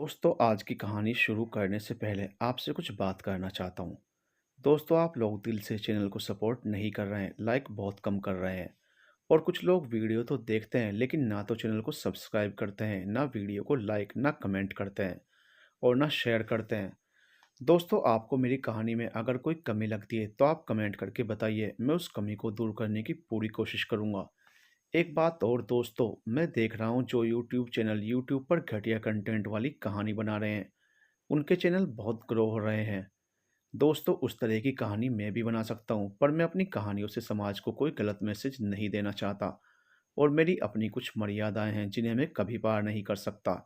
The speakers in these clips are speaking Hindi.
दोस्तों, आज की कहानी शुरू करने से पहले आपसे कुछ बात करना चाहता हूँ। दोस्तों, आप लोग दिल से चैनल को सपोर्ट नहीं कर रहे हैं, लाइक बहुत कम कर रहे हैं और कुछ लोग वीडियो तो देखते हैं लेकिन ना तो चैनल को सब्सक्राइब करते हैं, ना वीडियो को लाइक, ना कमेंट करते हैं और ना शेयर करते हैं। दोस्तों, आपको मेरी कहानी में अगर कोई कमी लगती है तो आप कमेंट करके बताइए, मैं उस कमी को दूर करने की पूरी कोशिश करूँगा। एक बात और दोस्तों, मैं देख रहा हूँ जो यूट्यूब चैनल यूट्यूब पर घटिया कंटेंट वाली कहानी बना रहे हैं, उनके चैनल बहुत ग्रो हो रहे हैं। दोस्तों, उस तरह की कहानी मैं भी बना सकता हूँ, पर मैं अपनी कहानियों से समाज को कोई गलत मैसेज नहीं देना चाहता और मेरी अपनी कुछ मर्यादाएं हैं जिन्हें मैं कभी पार नहीं कर सकता।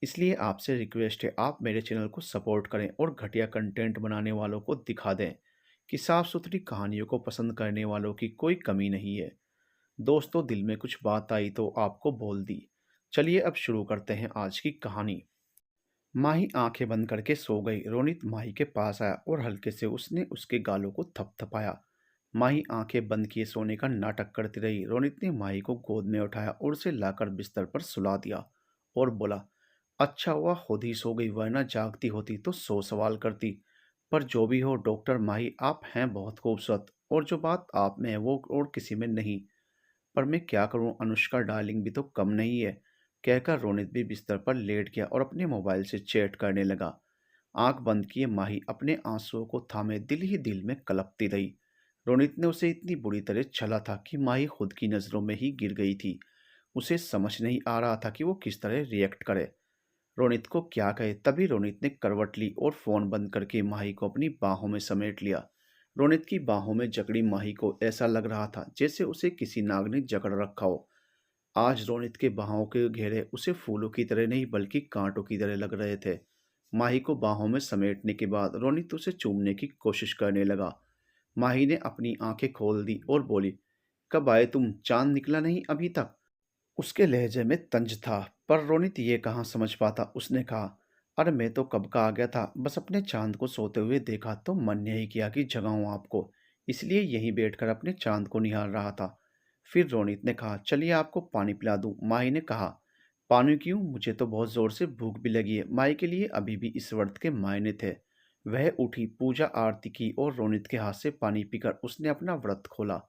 इसलिए आपसे रिक्वेस्ट है, आप मेरे चैनल को सपोर्ट करें और घटिया कंटेंट बनाने वालों को दिखा दें कि साफ सुथरी कहानियों को पसंद करने वालों की कोई कमी नहीं है। दोस्तों, दिल में कुछ बात आई तो आपको बोल दी। चलिए अब शुरू करते हैं आज की कहानी। माही आंखें बंद करके सो गई। रोनित माही के पास आया और हल्के से उसने उसके गालों को थपथपाया। माही आंखें बंद किए सोने का नाटक करती रही। रोनित ने माही को गोद में उठाया और उसे लाकर बिस्तर पर सुला दिया और बोला, अच्छा हुआ खुद ही सो गई, वरना जागती होती तो 100 सवाल करती। पर जो भी हो डॉक्टर माही, आप हैं बहुत खूबसूरत और जो बात आप में है वो और किसी में नहीं। पर मैं क्या करूं, अनुष्का डार्लिंग भी तो कम नहीं है। कहकर रोनित भी बिस्तर पर लेट गया और अपने मोबाइल से चैट करने लगा। आंख बंद किए माही अपने आंसुओं को थामे दिल ही दिल में कलपती रही। रोनित ने उसे इतनी बुरी तरह छला था कि माही खुद की नज़रों में ही गिर गई थी। उसे समझ नहीं आ रहा था कि वो किस तरह रिएक्ट करे, रोनित को क्या कहे। तभी रोनित ने करवट ली और फ़ोन बंद करके माही को अपनी बाहों में समेट लिया। रोनित की बाहों में जकड़ी माही को ऐसा लग रहा था जैसे उसे किसी नाग ने जकड़ रखा हो। आज रोनित के बाहों के घेरे उसे फूलों की तरह नहीं बल्कि कांटों की तरह लग रहे थे। माही को बाहों में समेटने के बाद रोनित उसे चूमने की कोशिश करने लगा। माही ने अपनी आंखें खोल दी और बोली, कब आए तुम, चांद निकला नहीं अभी तक। उसके लहजे में तंज था, पर रोनित ये कहाँ समझ पाता। उसने कहा, अरे मैं तो कब का आ गया था, बस अपने चांद को सोते हुए देखा तो मन यही किया कि जगाऊं आपको, इसलिए यहीं बैठकर अपने चांद को निहार रहा था। फिर रोनित ने कहा, चलिए आपको पानी पिला दूं। माही ने कहा, पानी क्यों, मुझे तो बहुत ज़ोर से भूख भी लगी है। माही के लिए अभी भी इस व्रत के मायने थे। वह उठी, पूजा आरती की और रोनित के हाथ से पानी पीकर उसने अपना व्रत खोला।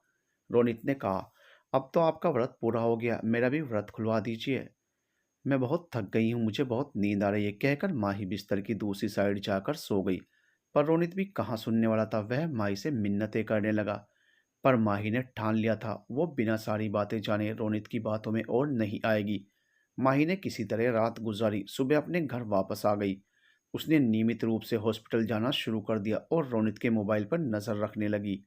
रोनित ने कहा, अब तो आपका व्रत पूरा हो गया, मेरा भी व्रत खुलवा दीजिए। मैं बहुत थक गई हूँ, मुझे बहुत नींद आ रही है, कहकर माही बिस्तर की दूसरी साइड जाकर सो गई। पर रोनित भी कहाँ सुनने वाला था। वह माही से मिन्नतें करने लगा, पर माही ने ठान लिया था वो बिना सारी बातें जाने रोनित की बातों में और नहीं आएगी। माही ने किसी तरह रात गुजारी, सुबह अपने घर वापस आ गई। उसने नियमित रूप से हॉस्पिटल जाना शुरू कर दिया और रोनित के मोबाइल पर नज़र रखने लगी।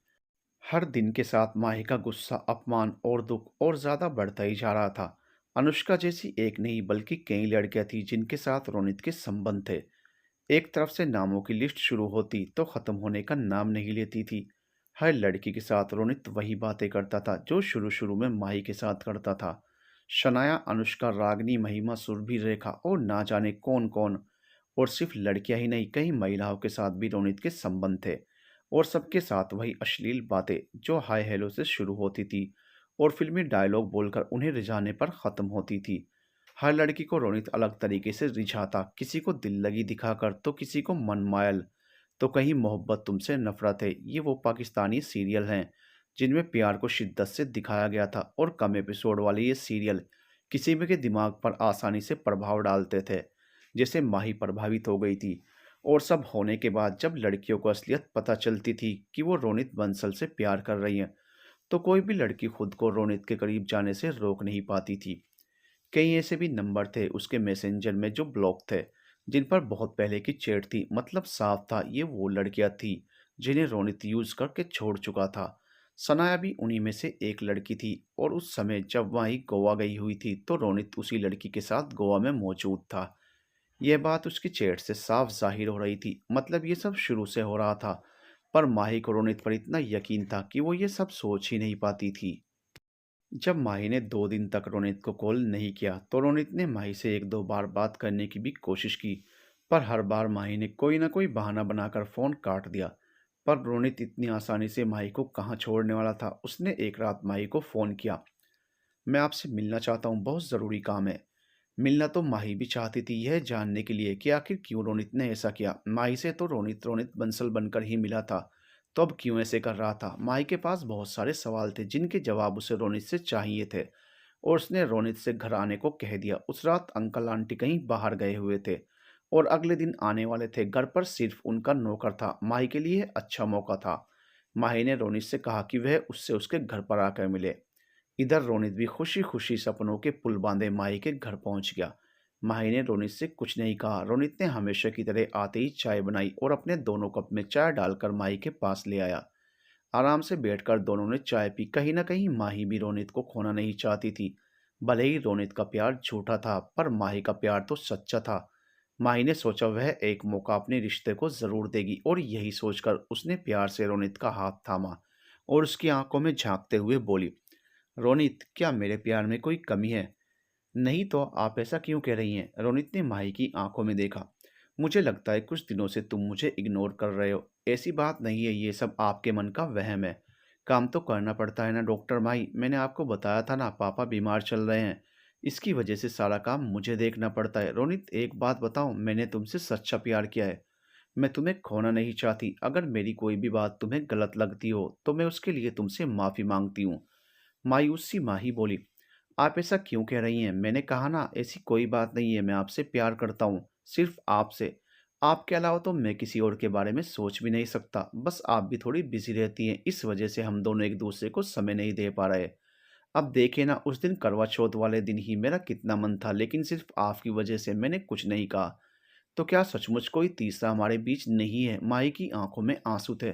हर दिन के साथ माही का गुस्सा, अपमान और दुख और ज़्यादा बढ़ता ही जा रहा था। अनुष्का जैसी एक नहीं बल्कि कई लड़कियां थीं जिनके साथ रोनित के संबंध थे। एक तरफ से नामों की लिस्ट शुरू होती तो ख़त्म होने का नाम नहीं लेती थी। हर लड़की के साथ रोनित वही बातें करता था जो शुरू शुरू में माही के साथ करता था। शनाया, अनुष्का, रागनी, महिमा, सुरभि, रेखा और ना जाने कौन कौन। और सिर्फ लड़कियां ही नहीं, कई महिलाओं के साथ भी रोनित के संबंध थे और सबके साथ वही अश्लील बातें जो हाय हेलो से शुरू होती थी और फिल्मी डायलॉग बोलकर उन्हें रिझाने पर ख़त्म होती थी। हर लड़की को रोनित अलग तरीके से रिझाता, किसी को दिल लगी दिखाकर तो किसी को मनमायल, तो कहीं मोहब्बत तुमसे नफरत है। ये वो पाकिस्तानी सीरियल हैं जिनमें प्यार को शिद्दत से दिखाया गया था और कम एपिसोड वाले ये सीरियल किसी भी के दिमाग पर आसानी से प्रभाव डालते थे। जैसे माही प्रभावित हो गई थी। और सब होने के बाद जब लड़कियों को असलियत पता चलती थी कि वो रोनित बंसल से प्यार कर रही हैं, तो कोई भी लड़की खुद को रोनित के करीब जाने से रोक नहीं पाती थी। कई ऐसे भी नंबर थे उसके मैसेंजर में जो ब्लॉक थे, जिन पर बहुत पहले की चैट थी। मतलब साफ था ये वो लड़कियां थी जिन्हें रोनित यूज करके छोड़ चुका था। सनाया भी उन्हीं में से एक लड़की थी और उस समय जब वही गोवा गई हुई थी तो रोनित उसी लड़की के साथ गोवा में मौजूद था। यह बात उसकी चैट से साफ जाहिर हो रही थी। मतलब ये सब शुरू से हो रहा था, पर माही को रोनित पर इतना यकीन था कि वो ये सब सोच ही नहीं पाती थी। जब माही ने 2 दिन तक रोनित को कॉल नहीं किया तो रोनित ने माही से एक दो बार बात करने की भी कोशिश की, पर हर बार माही ने कोई ना कोई बहाना बनाकर फ़ोन काट दिया। पर रोनित इतनी आसानी से माही को कहाँ छोड़ने वाला था। उसने एक रात माही को फ़ोन किया, मैं आपसे मिलना चाहता हूँ, बहुत ज़रूरी काम है। मिलना तो माही भी चाहती थी यह जानने के लिए कि आखिर क्यों रोनित ने ऐसा किया। माही से तो रोनित रोनित बंसल बनकर ही मिला था, तो अब क्यों ऐसे कर रहा था। माही के पास बहुत सारे सवाल थे जिनके जवाब उसे रोनित से चाहिए थे, और उसने रोनित से घर आने को कह दिया। उस रात अंकल आंटी कहीं बाहर गए हुए थे और अगले दिन आने वाले थे। घर पर सिर्फ उनका नौकर था। माही के लिए अच्छा मौका था। माही ने रोनित से कहा कि वह उससे उसके घर पर आकर मिले। इधर रोनित भी खुशी खुशी सपनों के पुल बांधे माही के घर पहुंच गया। माही ने रोनित से कुछ नहीं कहा। रोनित ने हमेशा की तरह आते ही चाय बनाई और अपने दोनों कप में चाय डालकर माही के पास ले आया। आराम से बैठकर दोनों ने चाय पी। कहीं न कहीं माही भी रोनित को खोना नहीं चाहती थी। भले ही रोनित का प्यार झूठा था, पर माही का प्यार तो सच्चा था। माही ने सोचा वह एक मौका अपने रिश्ते को ज़रूर देगी, और यही सोचकर उसने प्यार से रोनित का हाथ थामा और उसकी आंखों में झांकते हुए बोली, "रोनित, क्या मेरे प्यार में कोई कमी है?" "नहीं तो आप ऐसा क्यों कह रही हैं?" रोनित ने माही की आंखों में देखा। "मुझे लगता है कुछ दिनों से तुम मुझे इग्नोर कर रहे हो। ऐसी बात नहीं है, ये सब आपके मन का वहम है। काम तो करना पड़ता है ना डॉक्टर माही। मैंने आपको बताया था ना, पापा बीमार चल रहे हैं। इसकी वजह से सारा काम मुझे देखना पड़ता है। रोनित, एक बात बताऊं, मैंने तुमसे सच्चा प्यार किया है। मैं तुम्हें खोना नहीं चाहती। अगर मेरी कोई भी बात तुम्हें गलत लगती हो तो मैं उसके लिए तुमसे माफ़ी मांगती हूँ।" मायूस सी माही बोली, "आप ऐसा क्यों कह रही हैं? मैंने कहा ना, ऐसी कोई बात नहीं है। मैं आपसे प्यार करता हूँ, सिर्फ आपसे। आपके अलावा तो मैं किसी और के बारे में सोच भी नहीं सकता। बस आप भी थोड़ी बिज़ी रहती हैं, इस वजह से हम दोनों एक-दूसरे को समय नहीं दे पा रहे। अब देखिए ना, उस दिन करवा चौथ वाले दिन ही मेरा कितना मन था, लेकिन सिर्फ आपकी वजह से मैंने कुछ नहीं कहा। तो क्या सचमुच कोई तीसरा हमारे बीच नहीं है?" माही की आंखों में आंसू थे।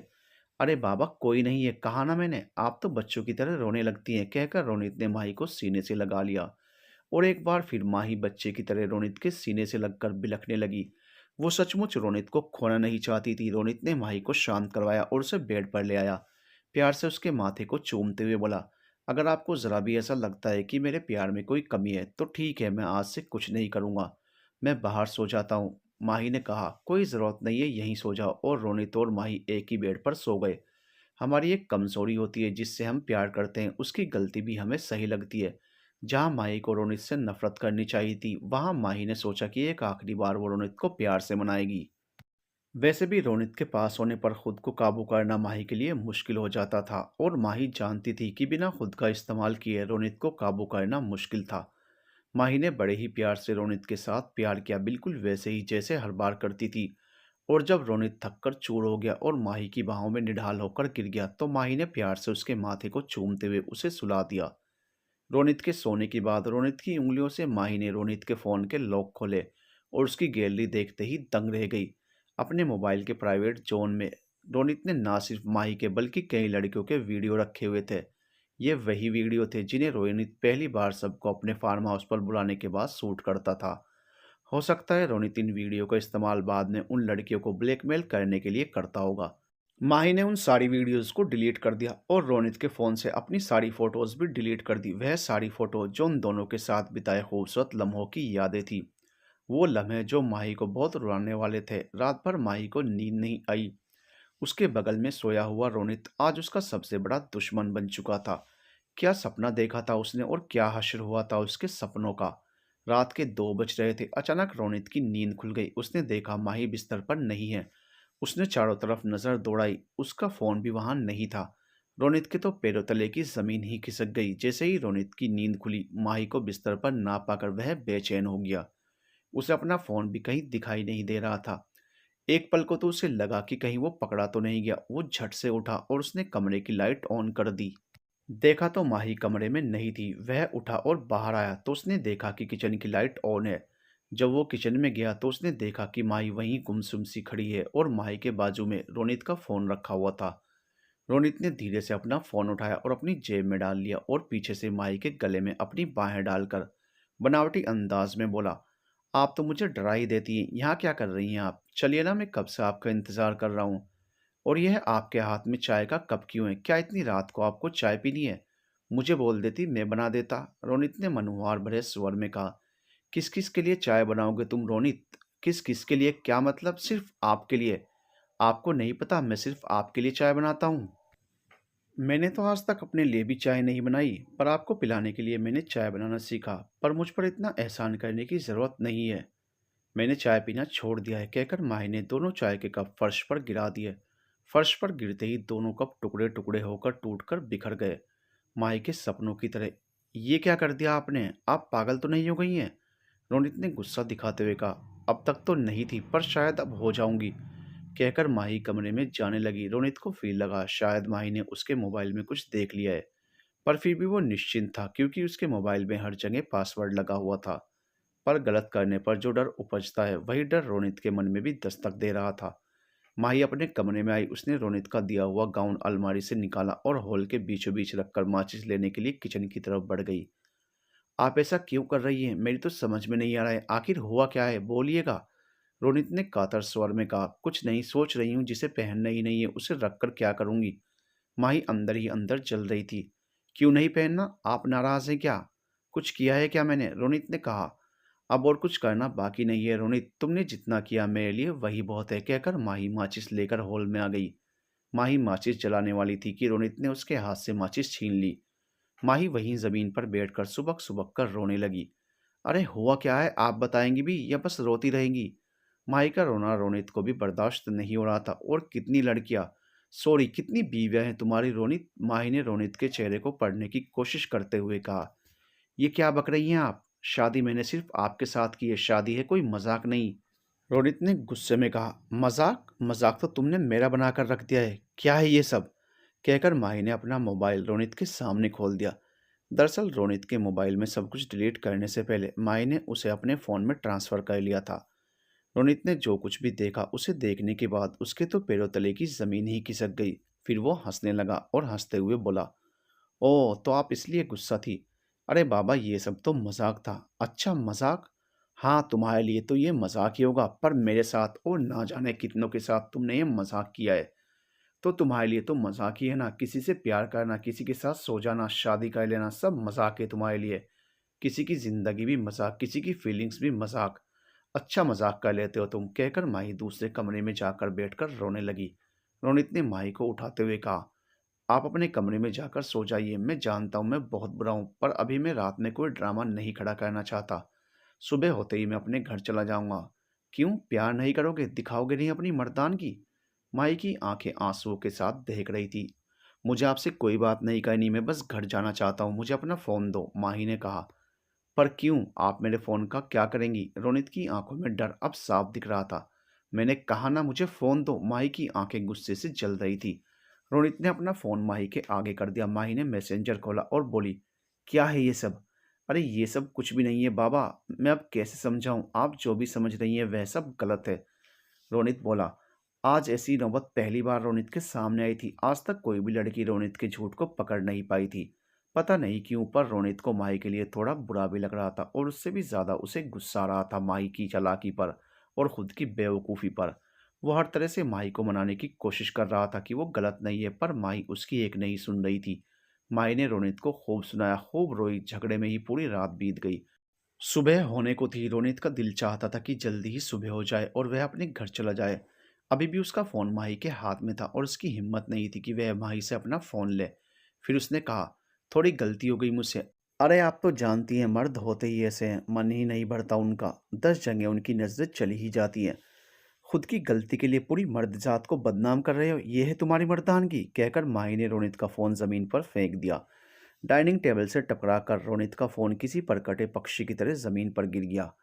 "अरे बाबा, कोई नहीं है, कहा ना मैंने। आप तो बच्चों की तरह रोने लगती हैं," कहकर रोनित ने माही को सीने से लगा लिया, और एक बार फिर माही बच्चे की तरह रोनित के सीने से लगकर बिलखने लगी। वो सचमुच रोनित को खोना नहीं चाहती थी। रोनित ने माही को शांत करवाया और उसे बेड पर ले आया। प्यार से उसके माथे को चूमते हुए बोला, "अगर आपको ज़रा भी ऐसा लगता है कि मेरे प्यार में कोई कमी है, तो ठीक है, मैं आज से कुछ नहीं करूँगा। मैं बाहर सो जाता हूँ।" माही ने कहा, "कोई ज़रूरत नहीं है, यहीं सो जाओ।" और रोनित और माही एक ही बेड पर सो गए। हमारी एक कमज़ोरी होती है जिससे हम प्यार करते हैं, उसकी गलती भी हमें सही लगती है। जहाँ माही को रोनित से नफ़रत करनी चाहिए थी, वहाँ माही ने सोचा कि एक आखिरी बार वो रोनित को प्यार से मनाएगी। वैसे भी रोनित के पास होने पर खुद को काबू करना माही के लिए मुश्किल हो जाता था, और माही जानती थी कि बिना खुद का इस्तेमाल किए रोनित को काबू करना मुश्किल था। माही ने बड़े ही प्यार से रोनित के साथ प्यार किया, बिल्कुल वैसे ही जैसे हर बार करती थी। और जब रोनित थककर चूर हो गया और माही की बाहों में निढाल होकर गिर गया, तो माही ने प्यार से उसके माथे को चूमते हुए उसे सुला दिया। रोनित के सोने के बाद रोनित की उंगलियों से माही ने रोनित के फ़ोन के लॉक खोले, और उसकी गैलरी देखते ही दंग रह गई। अपने मोबाइल के प्राइवेट जोन में रोनित ने ना सिर्फ माही के बल्कि कई लड़कियों के वीडियो रखे हुए थे। ये वही वीडियो थे जिन्हें रोनित पहली बार सबको अपने फार्म हाउस पर बुलाने के बाद शूट करता था। हो सकता है रोनित इन वीडियो का इस्तेमाल बाद में उन लड़कियों को ब्लैकमेल करने के लिए करता होगा। माही ने उन सारी वीडियोस को डिलीट कर दिया और रोनित के फ़ोन से अपनी सारी फ़ोटोज़ भी डिलीट कर दी। वह सारी फ़ोटो जो उन दोनों के साथ बिताए खूबसूरत लम्हों की यादें थी। वो लम्हे जो माही को बहुत रुलाने वाले थे। रात भर माही को नींद नहीं आई। उसके बगल में सोया हुआ रोनित आज उसका सबसे बड़ा दुश्मन बन चुका था। क्या सपना देखा था उसने, और क्या हश्र हुआ था उसके सपनों का। रात के 2 बज रहे थे। अचानक रोनित की नींद खुल गई। उसने देखा माही बिस्तर पर नहीं है। उसने चारों तरफ नज़र दौड़ाई, उसका फ़ोन भी वहाँ नहीं था। रोनित के तो पैरों तले की ज़मीन ही खिसक गई। जैसे ही रोनित की नींद खुली, माही को बिस्तर पर ना पाकर वह बेचैन हो गया। उसे अपना फ़ोन भी कहीं दिखाई नहीं दे रहा था। एक पल को तो उसे लगा कि कहीं वो पकड़ा तो नहीं गया। वो झट से उठा और उसने कमरे की लाइट ऑन कर दी। देखा तो माही कमरे में नहीं थी। वह उठा और बाहर आया तो उसने देखा कि किचन की लाइट ऑन है। जब वो किचन में गया तो उसने देखा कि माही वहीं गुमसुम सी खड़ी है, और माही के बाजू में रोनित का फ़ोन रखा हुआ था। रोनित ने धीरे से अपना फ़ोन उठाया और अपनी जेब में डाल लिया, और पीछे से माही के गले में अपनी बाहें डालकर बनावटी अंदाज में बोला, "आप तो मुझे डरा ही देती हैं। यहाँ क्या कर रही हैं आप? चलिए ना, मैं कब से आपका इंतज़ार कर रहा हूँ। और यह आपके हाथ में चाय का कप क्यों है? क्या इतनी रात को आपको चाय पीनी है? मुझे बोल देती, मैं बना देता।" रोनित ने मनुहार भरे स्वर में कहा। "किस-किस के लिए चाय बनाओगे तुम रोनित? किस-किस के लिए? क्या मतलब सिर्फ़ आपके लिए? आपको नहीं पता मैं सिर्फ़ आपके लिए चाय बनाता हूँ?" मैंने तो आज तक अपने लिए भी चाय नहीं बनाई, पर आपको पिलाने के लिए मैंने चाय बनाना सीखा। पर मुझ पर इतना एहसान करने की ज़रूरत नहीं है। मैंने चाय पीना छोड़ दिया है, कहकर माही ने दोनों चाय के कप फर्श पर गिरा दिए। फर्श पर गिरते ही दोनों कप टुकड़े टुकड़े होकर टूटकर बिखर गए, माही के सपनों की तरह। ये क्या कर दिया आपने? आप पागल तो नहीं हो गई हैं? रोनित ने गुस्सा दिखाते हुए कहा। अब तक तो नहीं थी, पर शायद अब हो जाऊंगी, कहकर माही कमरे में जाने लगी। रोनित को फील लगा शायद माही ने उसके मोबाइल में कुछ देख लिया है, पर फिर भी वो निश्चिंत था क्योंकि उसके मोबाइल में हर जगह पासवर्ड लगा हुआ था। पर गलत करने पर जो डर उपजता है, वही डर रोनित के मन में भी दस्तक दे रहा था। माही अपने कमरे में आई। उसने रोनित का दिया हुआ गाउन अलमारी से निकाला और हॉल के बीचों बीच रखकर माचिस लेने के लिए किचन की तरफ बढ़ गई। आप ऐसा क्यों कर रही हैं? मेरी तो समझ में नहीं आ रहा है, आखिर हुआ क्या है, बोलिएगा। रोनित ने कातर स्वर में कहा। कुछ नहीं, सोच रही हूँ जिसे पहनना ही नहीं है उसे रखकर क्या करूंगी। माही अंदर ही अंदर जल रही थी। क्यों नहीं पहनना? आप नाराज हैं क्या? कुछ किया है क्या मैंने? रोनित ने कहा। अब और कुछ करना बाकी नहीं है रोनित, तुमने जितना किया मेरे लिए वही बहुत है, कहकर माही माचिस लेकर हॉल में आ गई। माही माचिस जलाने वाली थी कि रोनित ने उसके हाथ से माचिस छीन ली। माही वहीं जमीन पर बैठकर सुबक सुबक कर रोने लगी। अरे हुआ क्या है, आप बताएंगी भी या बस रोती रहेंगी? माही का रोना रोनित को भी बर्दाश्त नहीं हो रहा था। और कितनी लड़कियां, सॉरी कितनी बीवियां हैं तुम्हारी रोनित? माही ने रोनित के चेहरे को पढ़ने की कोशिश करते हुए कहा। ये क्या बक रही हैं आप? शादी मैंने सिर्फ आपके साथ की है, शादी है कोई मजाक नहीं। रोनित ने गुस्से में कहा। मजाक? मजाक तो तुमने मेरा बनाकर रख दिया है, क्या है ये सब? कहकर माही ने अपना मोबाइल रोनित के सामने खोल दिया। दरअसल रोनित के मोबाइल में सब कुछ डिलीट करने से पहले माही ने उसे अपने फ़ोन में ट्रांसफ़र कर लिया था। रोनित ने जो कुछ भी देखा उसे देखने के बाद उसके तो पैरों तले की ज़मीन ही खिसक गई। फिर वो हंसने लगा और हंसते हुए बोला, ओह तो आप इसलिए गुस्सा थी? अरे बाबा ये सब तो मजाक था। अच्छा मजाक? हाँ तुम्हारे लिए तो ये मजाक ही होगा, पर मेरे साथ और ना जाने कितनों के साथ तुमने ये मजाक किया है। तो तुम्हारे लिए तो मजाक ही है ना, किसी से प्यार करना, किसी के साथ सो जाना, शादी कर लेना, सब मजाक है तुम्हारे लिए। किसी की जिंदगी भी मजाक, किसी की फीलिंग्स भी मजाक। अच्छा मजाक कर लेते हो तुम, कहकर माही दूसरे कमरे में जाकर बैठकर रोने लगी। रोनित ने माही को उठाते हुए कहा, आप अपने कमरे में जाकर सो जाइए। मैं जानता हूँ मैं बहुत बुरा हूँ, पर अभी मैं रात में कोई ड्रामा नहीं खड़ा करना चाहता। सुबह होते ही मैं अपने घर चला जाऊंगा। क्यों, प्यार नहीं करोगे? दिखाओगे नहीं अपनी मर्दानगी? माई की आंखें आंसुओं के साथ दहक रही थी। मुझे आपसे कोई बात नहीं करनी, मैं बस घर जाना चाहता हूँ, मुझे अपना फ़ोन दो, माही ने कहा। पर क्यों, आप मेरे फ़ोन का क्या करेंगी? रोनित की आंखों में डर अब साफ दिख रहा था। मैंने कहा ना मुझे फ़ोन दो। माही की आंखें गुस्से से जल रही थी। रोनित ने अपना फ़ोन माही के आगे कर दिया। माही ने मैसेंजर खोला और बोली, क्या है ये सब? अरे ये सब कुछ भी नहीं है बाबा, मैं अब कैसे समझाऊं? आप जो भी समझ रही हैं वह सब गलत है। रोनित बोला। आज ऐसी नौबत पहली बार रोनित के सामने आई थी। आज तक कोई भी लड़की रोनित के झूठ को पकड़ नहीं पाई थी। पता नहीं क्यों, पर रोनित को माही के लिए थोड़ा बुरा भी लग रहा था और उससे भी ज़्यादा उसे गुस्सा आ रहा था माही की चालाकी पर और खुद की बेवकूफ़ी पर। वो हर तरह से माही को मनाने की कोशिश कर रहा था कि वो गलत नहीं है, पर माही उसकी एक नहीं सुन रही थी। माही ने रोनित को खूब सुनाया, खूब रोई। झगड़े में ही पूरी रात बीत गई। सुबह होने को थी। रोनित का दिल चाहता था कि जल्दी ही सुबह हो जाए और वह अपने घर चला जाए। अभी भी उसका फ़ोन माही के हाथ में था और उसकी हिम्मत नहीं थी कि वह माही से अपना फ़ोन ले। फिर उसने कहा, थोड़ी गलती हो गई मुझसे। अरे आप तो जानती हैं मर्द होते ही ऐसे हैं, मन ही नहीं भरता उनका। 10 जगह उनकी नज़रें चली ही जाती हैं। खुद की गलती के लिए पूरी मर्द जात को बदनाम कर रहे हो, ये है तुम्हारी मर्दानगी? कहकर माही ने रोनित का फ़ोन ज़मीन पर फेंक दिया। डाइनिंग टेबल से टकरा कर रोनित का फ़ोन किसी परकटे पक्षी की तरह ज़मीन पर गिर गया।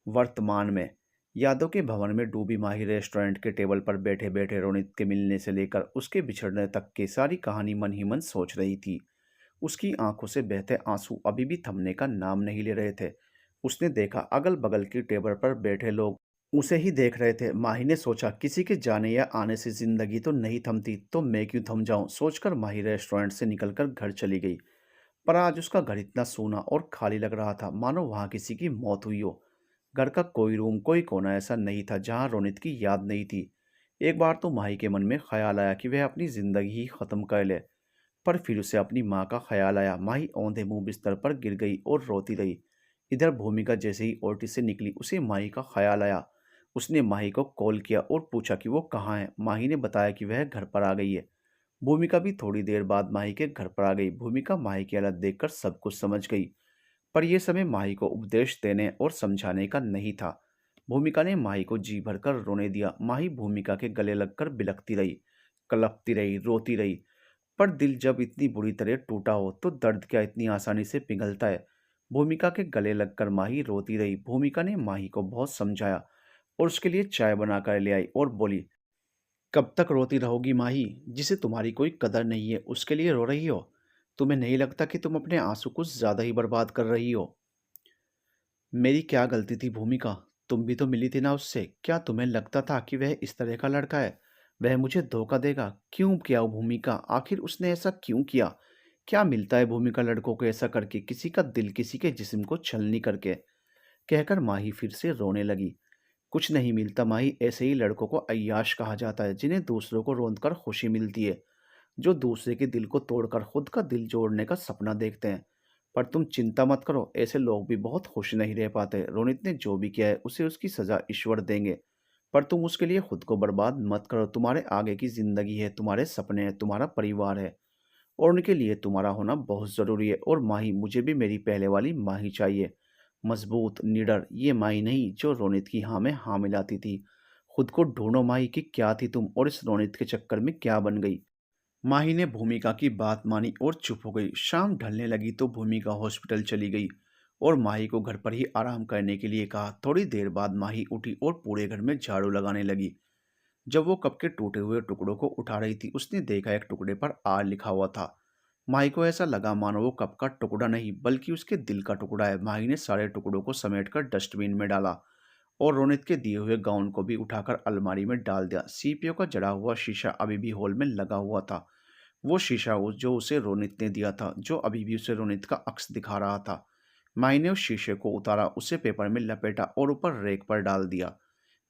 वर्तमान में यादों के भंवर में डूबी माही रेस्टोरेंट के टेबल पर बैठे बैठे रोनित के मिलने से लेकर उसके बिछड़ने तक की सारी कहानी मन ही मन सोच रही थी। उसकी आंखों से बहते आंसू अभी भी थमने का नाम नहीं ले रहे थे। उसने देखा अगल बगल की टेबल पर बैठे लोग उसे ही देख रहे थे। माही ने सोचा, किसी के जाने या आने से जिंदगी तो नहीं थमती, तो मैं क्यों थम जाऊं? सोचकर माही रेस्टोरेंट से निकलकर घर चली गई। पर आज उसका घर इतना सूना और खाली लग रहा था मानो वहां किसी की मौत हुई हो। घर का कोई रूम, कोई कोना ऐसा नहीं था जहां रोनित की याद नहीं थी। एक बार तो माही के मन में ख्याल आया कि वह अपनी जिंदगी ही खत्म कर ले, पर फिर उसे अपनी माँ का ख्याल आया। माही औंधे मुंह बिस्तर पर गिर गई और रोती रही। इधर भूमिका जैसे ही ओटी से निकली उसे माही का ख्याल आया। उसने माही को कॉल किया और पूछा कि वो कहाँ है। माही ने बताया कि वह घर पर आ गई है। भूमिका भी थोड़ी देर बाद माही के घर पर आ गई। भूमिका माही की हालत देखकर सब कुछ समझ गई, पर यह समय माही को उपदेश देने और समझाने का नहीं था। भूमिका ने माही को जी भरकर रोने दिया। माही भूमिका के गले लगकर बिलखती रही, कलपती रही, रोती रही। पर दिल जब इतनी बुरी तरह टूटा हो तो दर्द क्या इतनी आसानी से पिघलता है। भूमिका के गले लगकर माही रोती रही। भूमिका ने माही को बहुत समझाया और उसके लिए चाय बनाकर ले आई और बोली, कब तक रोती रहोगी माही? जिसे तुम्हारी कोई कदर नहीं है उसके लिए रो रही हो? तुम्हें नहीं लगता कि तुम अपने आंसू कुछ ज्यादा ही बर्बाद कर रही हो? मेरी क्या गलती थी भूमिका? तुम भी तो मिली थी ना उससे। क्या तुम्हें लगता था कि वह इस तरह का लड़का है? वह मुझे धोखा देगा? क्यों किया वो भूमिका? आखिर उसने ऐसा क्यों किया? क्या मिलता है भूमिका लड़कों को ऐसा करके, किसी का दिल, किसी के जिस्म को छलनी करके? कहकर माही फिर से रोने लगी। कुछ नहीं मिलता माही, ऐसे ही लड़कों को अय्याश कहा जाता है, जिन्हें दूसरों को रोंद कर खुशी मिलती है, जो दूसरे के दिल को तोड़कर खुद का दिल जोड़ने का सपना देखते हैं। पर तुम चिंता मत करो, ऐसे लोग भी बहुत खुश नहीं रह पाते। रोनित ने जो भी किया है उसे उसकी सजा ईश्वर देंगे, पर तुम उसके लिए खुद को बर्बाद मत करो। तुम्हारे आगे की जिंदगी है, तुम्हारे सपने हैं, तुम्हारा परिवार है, और उनके लिए तुम्हारा होना बहुत ज़रूरी है। और माही, मुझे भी मेरी पहले वाली माही चाहिए, मजबूत, निडर। ये माही नहीं जो रोनित की हाँ में हाँ मिलाती थी। खुद को ढूंढो माही कि क्या थी तुम, और इस रोनित के चक्कर में क्या बन गई। माही ने भूमिका की बात मानी और चुप हो गई। शाम ढलने लगी तो भूमिका हॉस्पिटल चली गई और माही को घर पर ही आराम करने के लिए कहा। थोड़ी देर बाद माही उठी और पूरे घर में झाड़ू लगाने लगी। जब वो कप के टूटे हुए टुकड़ों को उठा रही थी, उसने देखा एक टुकड़े पर आर लिखा हुआ था। माही को ऐसा लगा मानो वो कप का टुकड़ा नहीं बल्कि उसके दिल का टुकड़ा है। माही ने सारे टुकड़ों को समेटकर डस्टबिन में डाला और रोनित के दिए हुए गाउन को भी उठाकर अलमारी में डाल दिया। सीपीयू का जड़ा हुआ शीशा अभी भी हॉल में लगा हुआ था। वो शीशा जो उसे रोनित ने दिया था, जो अभी भी उसे रोनित का अक्स दिखा रहा था। माई ने उस शीशे को उतारा, उसे पेपर में लपेटा और ऊपर रेक पर डाल दिया।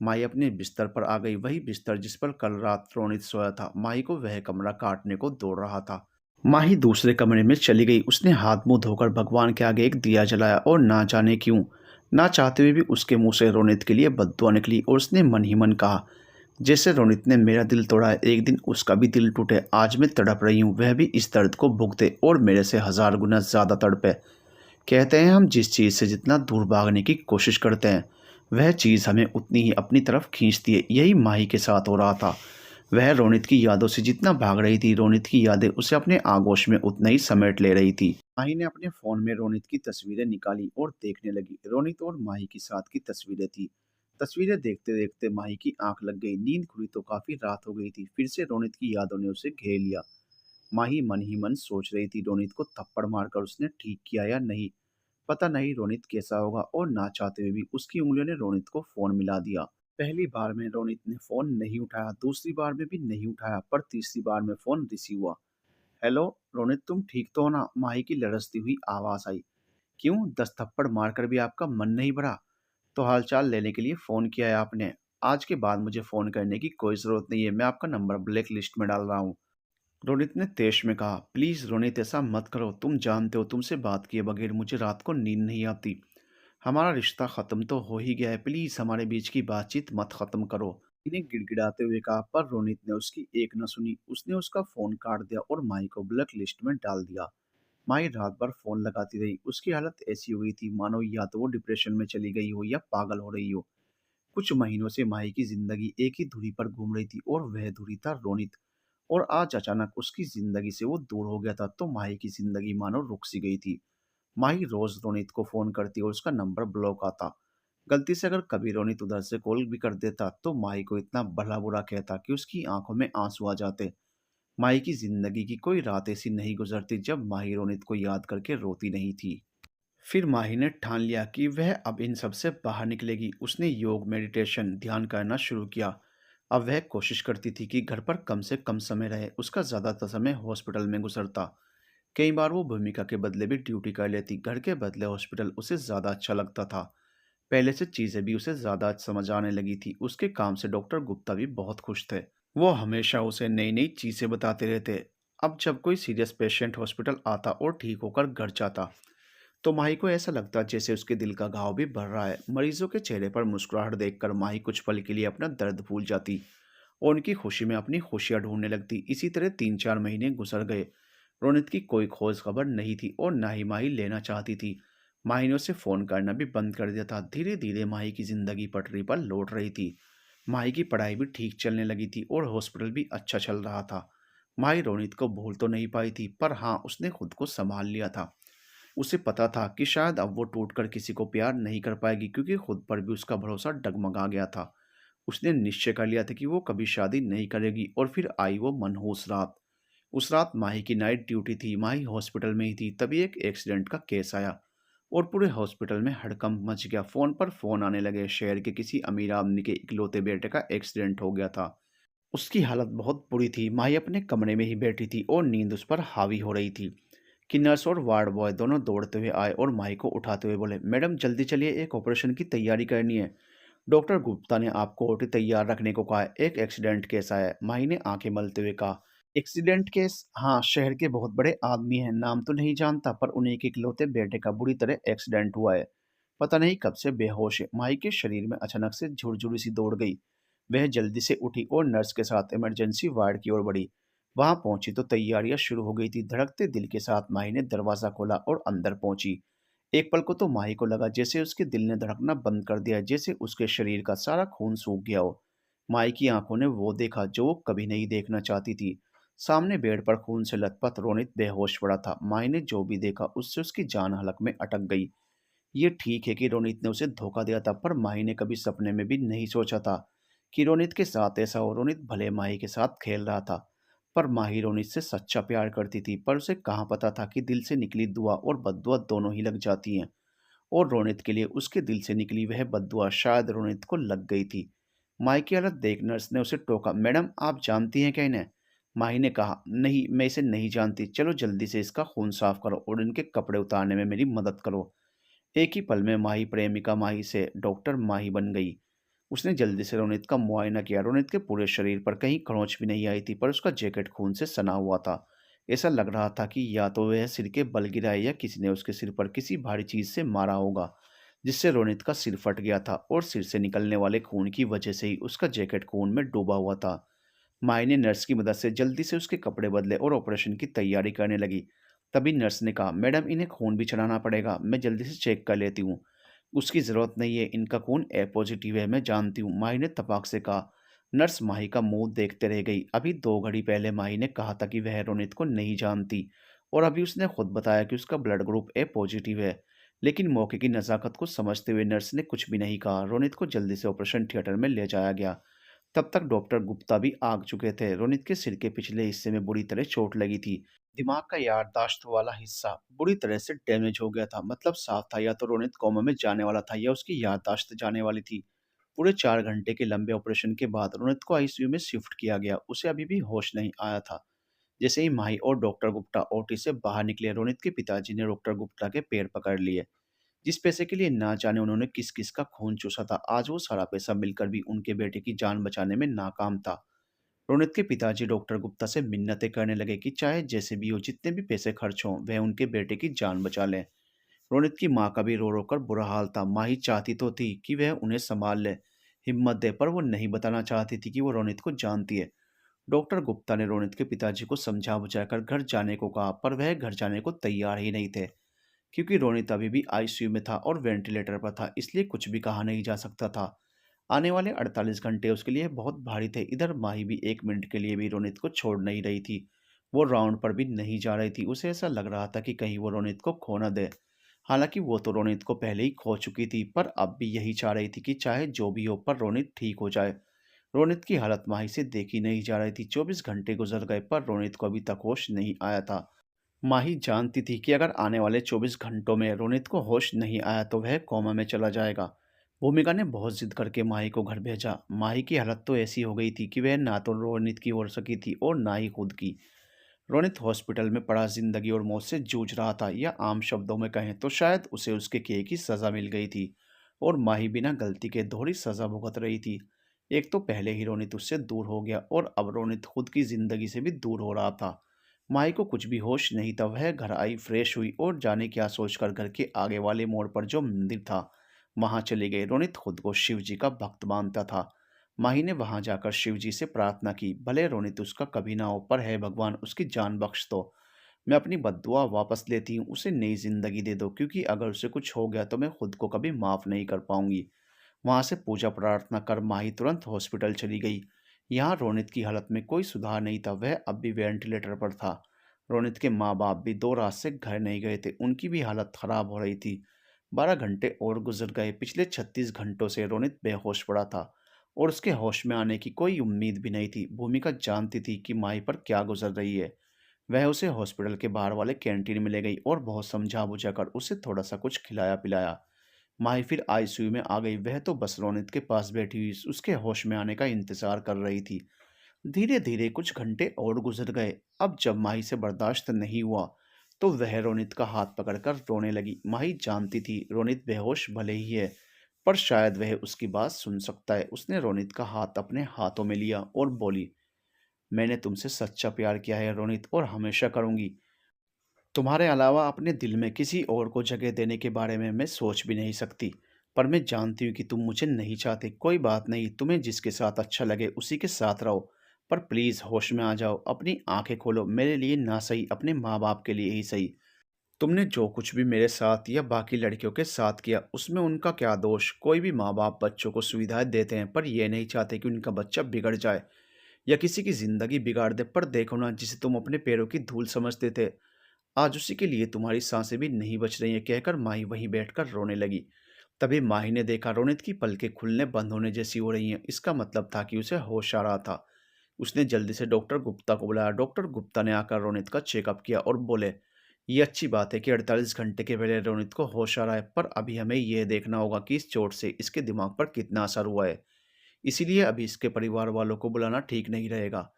माई अपने बिस्तर पर आ गई, वही बिस्तर जिस पर कल रात रोनित सोया था। माई को वह कमरा काटने को दौड़ रहा था। माही दूसरे कमरे में चली गई। उसने हाथ मुंह धोकर भगवान के आगे एक दिया जलाया और ना जाने क्यों, ना चाहते हुए भी उसके मुंह से रोनित के लिए बद्दुआ निकली। और उसने मन ही मन कहा, जैसे रोनित ने मेरा दिल तोड़ा है, एक दिन उसका भी दिल टूटे। आज मैं तड़प रही हूँ, वह भी इस दर्द को भुगते और मेरे से 1000 गुना ज़्यादा तड़पे। कहते हैं हम जिस चीज़ से जितना दूर भागने की कोशिश करते हैं, वह चीज़ हमें उतनी ही अपनी तरफ खींचती है। यही माही के साथ हो रहा था। वह रोनित की यादों से जितना भाग रही थी, रोनित की यादें उसे अपने आगोश में उतना ही समेट ले रही थी। माही ने अपने फोन में रोनित की तस्वीरें निकाली और देखने लगी। रोनित और माही की साथ की तस्वीरें थी। तस्वीरें देखते देखते माही की आंख लग गई। नींद खुली तो काफी रात हो गई थी। फिर से रोनित की यादों ने उसे घेर लिया। माही मन ही मन सोच रही थी, रोनित को थप्पड़ मारकर उसने ठीक किया या नहीं। पता नहीं रोनित कैसा होगा। और ना चाहते हुए भी उसकी उंगलियों ने रोनित को फोन मिला दिया। पहली बार में रोनित ने फोन नहीं उठाया, दूसरी बार में भी नहीं उठाया, पर तीसरी बार में फोन रिसीव हुआ। हेलो रोनित, तुम ठीक तो हो ना? माही की लरसती हुई आवाज आई। क्यों, 10 थप्पड़ मारकर भी आपका मन नहीं भरा? तो हालचाल लेने के लिए फोन किया है आपने? आज के बाद मुझे फोन करने की कोई जरूरत नहीं है, मैं आपका नंबर ब्लैक लिस्ट में डाल रहा हूँ। रोनित ने तेश में कहा। प्लीज रोनित, ऐसा मत करो। तुम जानते हो तुमसे बात किए बगैर मुझे रात को नींद नहीं आती। हमारा रिश्ता खत्म तो हो ही गया है, प्लीज हमारे बीच की बातचीत मत खत्म करो। इन्हें गिड़गिड़ाते हुए कहा, पर रोनित ने उसकी एक न सुनी। उसने उसका फोन काट दिया और माई को ब्लैक लिस्ट में डाल दिया। माई रात भर फोन लगाती रही। उसकी हालत ऐसी हो गई थी मानो या तो वो डिप्रेशन में चली गई हो या पागल हो रही हो। कुछ महीनों से माही की जिंदगी एक ही धुरी पर घूम रही थी और वह धुरी था रोनित। और आज अचानक उसकी जिंदगी से वो दूर हो गया था तो माही की जिंदगी मानो रुक सी गई थी। माही रोज रोनित को फोन करती और उसका नंबर ब्लॉक आता। गलती से अगर कभी रोनित उधर से कॉल भी कर देता तो माही को इतना भला बुरा कहता कि उसकी आंखों में आंसू आ जाते। माही की जिंदगी की कोई रात ऐसी नहीं गुजरती जब माही रोनित को याद करके रोती नहीं थी। फिर माही ने ठान लिया कि वह अब इन सब से बाहर निकलेगी। उसने योग, मेडिटेशन, ध्यान करना शुरू किया। अब वह कोशिश करती थी कि घर पर कम से कम समय रहे। उसका ज़्यादातर समय हॉस्पिटल में गुजरता। कई बार वो भूमिका के बदले भी ड्यूटी कर लेती। घर के बदले हॉस्पिटल उसे ज़्यादा अच्छा लगता था। पहले से चीज़ें भी उसे ज़्यादा समझ आने लगी थी। उसके काम से डॉक्टर गुप्ता भी बहुत खुश थे। वो हमेशा उसे नई नई चीज़ें बताते रहते। अब जब कोई सीरियस पेशेंट हॉस्पिटल आता और ठीक होकर घर जाता, तो माही को ऐसा लगता जैसे उसके दिल का घाव भी भर रहा है। मरीजों के चेहरे पर मुस्कुराहट देखकर माही कुछ पल के लिए अपना दर्द भूल जाती और उनकी खुशी में अपनी खुशियाँ ढूँढने लगती। इसी तरह 3-4 महीने गुज़र गए। रोनित की कोई खोज खबर नहीं थी और ना ही माही लेना चाहती थी। माही ने उसे फ़ोन करना भी बंद कर दिया था। धीरे-धीरे माही की ज़िंदगी पटरी पर लौट रही थी। माही की पढ़ाई भी ठीक चलने लगी थी और हॉस्पिटल भी अच्छा चल रहा था। माही रोनित को भूल तो नहीं पाई थी, पर हाँ, उसने खुद को सँभाल लिया था। उसे पता था कि शायद अब वो टूटकर किसी को प्यार नहीं कर पाएगी, क्योंकि खुद पर भी उसका भरोसा डगमगा गया था। उसने निश्चय कर लिया था कि वो कभी शादी नहीं करेगी और फिर आई वो मनहूस रात। उस रात माही की नाइट ड्यूटी थी। माही हॉस्पिटल में ही थी, तभी एक एक्सीडेंट का केस आया और पूरे हॉस्पिटल में हड़कंप मच गया। फ़ोन पर फ़ोन आने लगे। शहर के किसी अमीर आदमी के इकलौते बेटे का एक्सीडेंट हो गया था। उसकी हालत बहुत बुरी थी। माही अपने कमरे में ही बैठी थी और नींद उस पर हावी हो रही थी कि नर्स और वार्ड बॉय दोनों दौड़ते हुए आए और माही को उठाते हुए बोले, मैडम जल्दी चलिए, एक ऑपरेशन की तैयारी करनी है। डॉक्टर गुप्ता ने आपको ओटी तैयार रखने को कहा है। एक एक्सीडेंट केस आया है। माही ने आंखें मलते हुए कहा, एक्सीडेंट केस? हाँ, शहर के बहुत बड़े आदमी हैं, नाम तो नहीं जानता, पर उन्हीं के इकलौते बेटे का बुरी तरह एक्सीडेंट हुआ है। पता नहीं कब से बेहोश है। माही के शरीर में अचानक से झुरझुरी सी दौड़ गई। वह जल्दी से उठी और नर्स के साथ इमरजेंसी वार्ड की ओर बढ़ी। वहां पहुंची तो तैयारियां शुरू हो गई थी। धड़कते दिल के साथ माही ने दरवाजा खोला और अंदर पहुंची। एक पल को तो माही को लगा जैसे उसके दिल ने धड़कना बंद कर दिया, जैसे उसके शरीर का सारा खून सूख गया हो। माही की आंखों ने वो देखा जो वो कभी नहीं देखना चाहती थी। सामने बेड पर खून से लथपथ रोनित बेहोश पड़ा था। माही ने जो भी देखा उससे उसकी जान हलक में अटक गई। ये ठीक है कि रोनित ने उसे धोखा दिया था, पर माही ने कभी सपने में भी नहीं सोचा था कि रोनित के साथ ऐसा हो। रोनित भले माही के साथ खेल रहा था, पर माही रोनित से सच्चा प्यार करती थी। पर उसे कहाँ पता था कि दिल से निकली दुआ और बद्दुआ दोनों ही लग जाती हैं, और रोनित के लिए उसके दिल से निकली वह बद्दुआ शायद रोनित को लग गई थी। माही की हालत देख नर्स ने उसे टोका, मैडम आप जानती हैं क्या इन्हें? माही ने कहा, नहीं, मैं इसे नहीं जानती। चलो जल्दी से इसका खून साफ करो और इनके कपड़े उतारने में मेरी मदद करो। एक ही पल में माही प्रेमिका माही से डॉक्टर माही बन गई। उसने जल्दी से रोनित का मुआयना किया। रोनित के पूरे शरीर पर कहीं खरोंच भी नहीं आई थी, पर उसका जैकेट खून से सना हुआ था। ऐसा लग रहा था कि या तो वह सिर के बल गिरा है या किसी ने उसके सिर पर किसी भारी चीज से मारा होगा, जिससे रोनित का सिर फट गया था और सिर से निकलने वाले खून की वजह से ही उसका जैकेट खून में डूबा हुआ था। माई ने नर्स की मदद से जल्दी से उसके कपड़े बदले और ऑपरेशन की तैयारी करने लगी। तभी नर्स ने कहा, मैडम इन्हें खून भी चढ़ाना पड़ेगा, मैं जल्दी से चेक कर लेती हूँ। उसकी ज़रूरत नहीं है, इनका खून ए पॉजिटिव है, मैं जानती हूँ, माही ने तपाक से कहा। नर्स माही का मुंह देखते रह गई। अभी 2 घड़ी पहले माही ने कहा था कि वह रोनित को नहीं जानती, और अभी उसने खुद बताया कि उसका ब्लड ग्रुप ए पॉजिटिव है। लेकिन मौके की नज़ाकत को समझते हुए नर्स ने कुछ भी नहीं कहा। रोनित को जल्दी से ऑपरेशन थिएटर में ले जाया गया। तब तक डॉक्टर गुप्ता भी आ चुके थे। रोनित के सिर के पिछले हिस्से में बुरी तरह चोट लगी थी। दिमाग का याददाश्त वाला हिस्सा बुरी तरह से डैमेज हो गया था। मतलब साफ था, या तो रोनित कोमा में जाने वाला था या उसकी याददाश्त जाने वाली थी। पूरे 4 घंटे के लंबे ऑपरेशन के बाद रोनित को आईसीयू में शिफ्ट किया गया। उसे अभी भी होश नहीं आया था। जैसे ही माही और डॉक्टर गुप्ता ओटी से बाहर निकले, रोनित के पिताजी ने डॉक्टर गुप्ता के पैर पकड़ लिए। जिस पैसे के लिए ना जाने उन्होंने किस किस का खून चूसा था, आज वो सारा पैसा मिलकर भी उनके बेटे की जान बचाने में नाकाम था। रोनित के पिताजी डॉक्टर गुप्ता से मिन्नतें करने लगे कि चाहे जैसे भी हो, जितने भी पैसे खर्च हों, वह उनके बेटे की जान बचा लें। रोनित की माँ का भी रो रो कर बुरा हाल था। माही चाहती तो थी कि वह उन्हें संभाल ले, हिम्मत दे, पर वो नहीं बताना चाहती थी कि वो रोनित को जानती है। डॉक्टर गुप्ता ने रोनित के पिताजी को समझा बुझाकर घर जाने को कहा, पर वह घर जाने को तैयार ही नहीं थे, क्योंकि रोनित अभी भी आईसीयू में था और वेंटिलेटर पर था, इसलिए कुछ भी कहा नहीं जा सकता था। आने वाले 48 घंटे उसके लिए बहुत भारी थे। इधर माही भी 1 मिनट के लिए भी रोनित को छोड़ नहीं रही थी। वो राउंड पर भी नहीं जा रही थी। उसे ऐसा लग रहा था कि कहीं वो रोनित को खो न दे। हालांकि वो तो रोनित को पहले ही खो चुकी थी, पर अब भी यही चाह रही थी कि चाहे जो भी हो, पर रोनित ठीक हो जाए। रोनित की हालत माही से देखी नहीं जा रही थी। 24 घंटे गुजर गए, पर रोनित को अभी तक होश नहीं आया था। माही जानती थी कि अगर आने वाले 24 घंटों में रोनित को होश नहीं आया तो वह कोमा में चला जाएगा। भूमिका ने बहुत जिद करके माही को घर भेजा। माही की हालत तो ऐसी हो गई थी कि वह ना तो रोनित की हो सकी थी और ना ही खुद की। रोनित हॉस्पिटल में पड़ा जिंदगी और मौत से जूझ रहा था, या आम शब्दों में कहें तो शायद उसे उसके किए की सजा मिल गई थी, और माही बिना गलती के दोहरी सजा भुगत रही थी। एक तो पहले ही रोनित उससे दूर हो गया, और अब रोनित खुद की जिंदगी से भी दूर हो रहा था। माही को कुछ भी होश नहीं था। वह घर आई, फ्रेश हुई और जाने क्या सोचकर घर के आगे वाले मोड़ पर जो मंदिर था, वहां चली गई। रोनित खुद को शिव जी का भक्त मानता था। माही ने वहां जाकर शिव जी से प्रार्थना की, भले रोनित उसका कभी ना हो, पर है भगवान उसकी जान बख्श दो। मैं अपनी बद्दुआ वापस लेती हूँ, उसे नई जिंदगी दे दो, क्योंकि अगर उसे कुछ हो गया तो मैं खुद को कभी माफ नहीं कर पाऊंगी। वहां से पूजा प्रार्थना कर माही तुरंत हॉस्पिटल चली गई। यहाँ रोनित की हालत में कोई सुधार नहीं था, वह अब भी वेंटिलेटर पर था। रोनित के माँ बाप भी 2 रात से घर नहीं गए थे, उनकी भी हालत खराब हो रही थी। 12 घंटे और गुजर गए। पिछले 36 घंटों से रोनित बेहोश पड़ा था और उसके होश में आने की कोई उम्मीद भी नहीं थी। भूमिका जानती थी कि माही पर क्या गुजर रही है। वह उसे हॉस्पिटल के बाहर वाले कैंटीन में ले गई और बहुत समझा बुझा कर उसे थोड़ा सा कुछ खिलाया पिलाया। माही फिर आईसीयू में आ गई। वह तो बस रोनित के पास बैठी हुई उसके होश में आने का इंतजार कर रही थी। धीरे धीरे कुछ घंटे और गुजर गए। अब जब माही से बर्दाश्त नहीं हुआ तो वह रोनित का हाथ पकड़कर रोने लगी। माही जानती थी रोनित बेहोश भले ही है, पर शायद वह उसकी बात सुन सकता है। उसने रोनित का हाथ अपने हाथों में लिया और बोली, मैंने तुमसे सच्चा प्यार किया है रोनित, और हमेशा करूंगी। तुम्हारे अलावा अपने दिल में किसी और को जगह देने के बारे में मैं सोच भी नहीं सकती। पर मैं जानती हूँ कि तुम मुझे नहीं चाहते। कोई बात नहीं, तुम्हें जिसके साथ अच्छा लगे उसी के साथ रहो। पर प्लीज़ होश में आ जाओ, अपनी आंखें खोलो। मेरे लिए ना सही, अपने माँ बाप के लिए ही सही। तुमने जो कुछ भी मेरे साथ या बाकी लड़कियों के साथ किया, उसमें उनका क्या दोष। कोई भी माँ बाप बच्चों को सुविधाएं देते हैं, पर ये नहीं चाहते कि उनका बच्चा बिगड़ जाए या किसी की ज़िंदगी बिगाड़ दे। पर देखो ना, जिसे तुम अपने पैरों की धूल समझते थे, आज उसी के लिए तुम्हारी सांसें भी नहीं बच रही हैं। कहकर माही वहीं बैठकर रोने लगी। तभी माही ने देखा रोनित की पलकें खुलने बंद होने जैसी हो रही हैं। इसका मतलब था कि उसे होश आ रहा था। उसने जल्दी से डॉक्टर गुप्ता को बुलाया। डॉक्टर गुप्ता ने आकर रोनित का चेकअप किया और बोले, ये अच्छी बात है कि 48 घंटे के पहले रोनित को होश आ रहा है, पर अभी हमें यह देखना होगा कि इस चोट से इसके दिमाग पर कितना असर हुआ है। इसीलिए अभी इसके परिवार वालों को बुलाना ठीक नहीं रहेगा।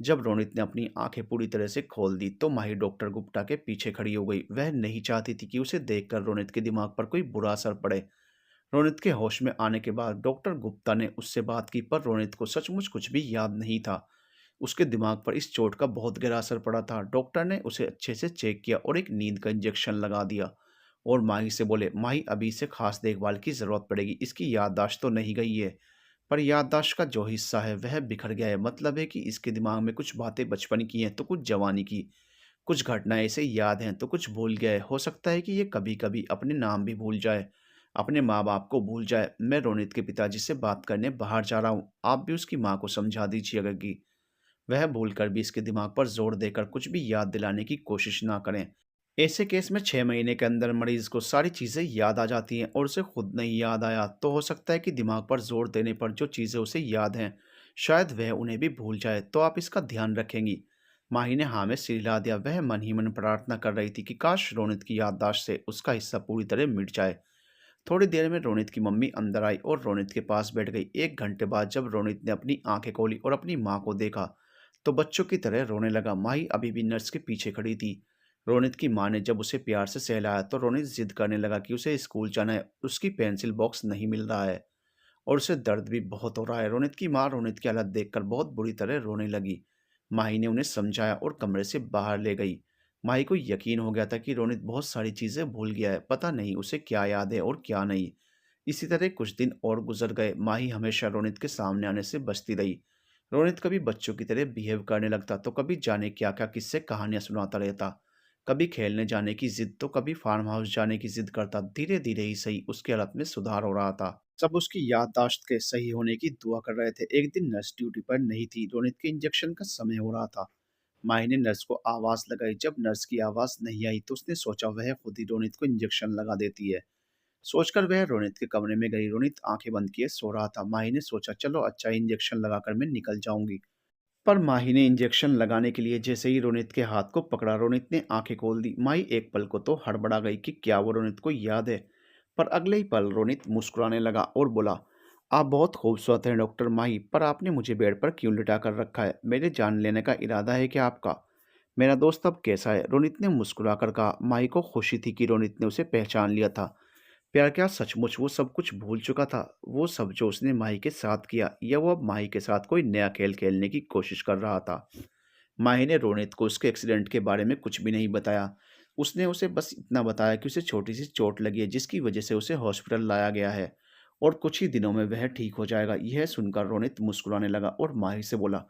जब रोनित ने अपनी आंखें पूरी तरह से खोल दी तो माही डॉक्टर गुप्ता के पीछे खड़ी हो गई। वह नहीं चाहती थी कि उसे देखकर रोनित के दिमाग पर कोई बुरा असर पड़े। रोनित के होश में आने के बाद डॉक्टर गुप्ता ने उससे बात की, पर रोनित को सचमुच कुछ भी याद नहीं था। उसके दिमाग पर इस चोट का बहुत गहरा असर पड़ा था। डॉक्टर ने उसे अच्छे से चेक किया और एक नींद का इंजेक्शन लगा दिया और माही से बोले, माही अभी इसे खास देखभाल की जरूरत पड़ेगी। इसकी याददाश्त तो नहीं गई है, पर याददाश्त का जो हिस्सा है वह बिखर गया है। मतलब है कि इसके दिमाग में कुछ बातें बचपन की हैं तो कुछ जवानी की, कुछ घटनाएं इसे याद हैं तो कुछ भूल गया है। हो सकता है कि ये कभी कभी अपने नाम भी भूल जाए, अपने माँ बाप को भूल जाए। मैं रोनित के पिताजी से बात करने बाहर जा रहा हूँ, आप भी उसकी माँ को समझा दीजिएगा कि वह भूलकर भी इसके दिमाग पर जोर देकर कुछ भी याद दिलाने की कोशिश ना करें। ऐसे केस में 6 महीने के अंदर मरीज को सारी चीज़ें याद आ जाती हैं और उसे खुद नहीं याद आया तो हो सकता है कि दिमाग पर जोर देने पर जो चीज़ें उसे याद हैं, शायद वह उन्हें भी भूल जाए। तो आप इसका ध्यान रखेंगी। माही ने हाँ में सिर हिला दिया। वह मन ही मन प्रार्थना कर रही थी कि काश रोनित की याददाश्त से उसका हिस्सा पूरी तरह मिट जाए। थोड़ी देर में रोनित की मम्मी अंदर आई और रोनित के पास बैठ गई। 1 घंटे बाद जब रोनित ने अपनी आंखें खोली और अपनी माँ को देखा तो बच्चों की तरह रोने लगा। माही अभी भी नर्स के पीछे खड़ी थी। रोनित की माँ ने जब उसे प्यार से सहलाया तो रोनित जिद करने लगा कि उसे स्कूल जाना है। उसकी पेंसिल बॉक्स नहीं मिल रहा है और उसे दर्द भी बहुत हो रहा है। रोनित की माँ रोनित की हालत देखकर बहुत बुरी तरह रोने लगी। माही ने उन्हें समझाया और कमरे से बाहर ले गई। माही को यकीन हो गया था कि रोनित बहुत सारी चीजें भूल गया है। पता नहीं उसे क्या याद है और क्या नहीं। इसी तरह कुछ दिन और गुजर गए। माही हमेशा रोनित के सामने आने से बचती रही। रोनित कभी बच्चों की तरह बिहेव करने लगता तो कभी जाने क्या क्या किस्से कहानियां सुनाता रहता। कभी खेलने जाने की जिद तो कभी फार्म हाउस जाने की जिद करता। धीरे धीरे ही सही उसकी हालत में सुधार हो रहा था। सब उसकी याददाश्त के सही होने की दुआ कर रहे थे। एक दिन नर्स ड्यूटी पर नहीं थी। रोनित के इंजेक्शन का समय हो रहा था। माही ने नर्स को आवाज लगाई। जब नर्स की आवाज नहीं आई तो उसने सोचा वह खुद ही रोनित को इंजेक्शन लगा देती है। सोचकर वह रोनित के कमरे में गई। रोनित आंखें बंद किए सो रहा था। माही ने सोचा चलो अच्छा इंजेक्शन लगाकर मैं निकल जाऊंगी। पर माही ने इंजेक्शन लगाने के लिए जैसे ही रोनित के हाथ को पकड़ा, रोनित ने आंखें खोल दी। माही एक पल को तो हड़बड़ा गई कि क्या वो रोनित को याद है। पर अगले ही पल रोनित मुस्कुराने लगा और बोला, आप बहुत खूबसूरत हैं डॉक्टर माही, पर आपने मुझे बेड पर क्यों लिटा कर रखा है। मेरे जान लेने का इरादा है क्या आपका। मेरा दोस्त अब कैसा है। रोनित ने मुस्कुराकर कहा। माही को खुशी थी कि रोनित ने उसे पहचान लिया था। प्यार क्या सचमुच वो सब कुछ भूल चुका था। वो सब जो उसने माही के साथ किया, या वो अब माही के साथ कोई नया खेल खेलने की कोशिश कर रहा था। माही ने रोनित को उसके एक्सीडेंट के बारे में कुछ भी नहीं बताया। उसने उसे बस इतना बताया कि उसे छोटी सी चोट लगी है जिसकी वजह से उसे हॉस्पिटल लाया गया है और कुछ ही दिनों में वह ठीक हो जाएगा। यह सुनकर रोनित मुस्कुराने लगा और माही से बोला,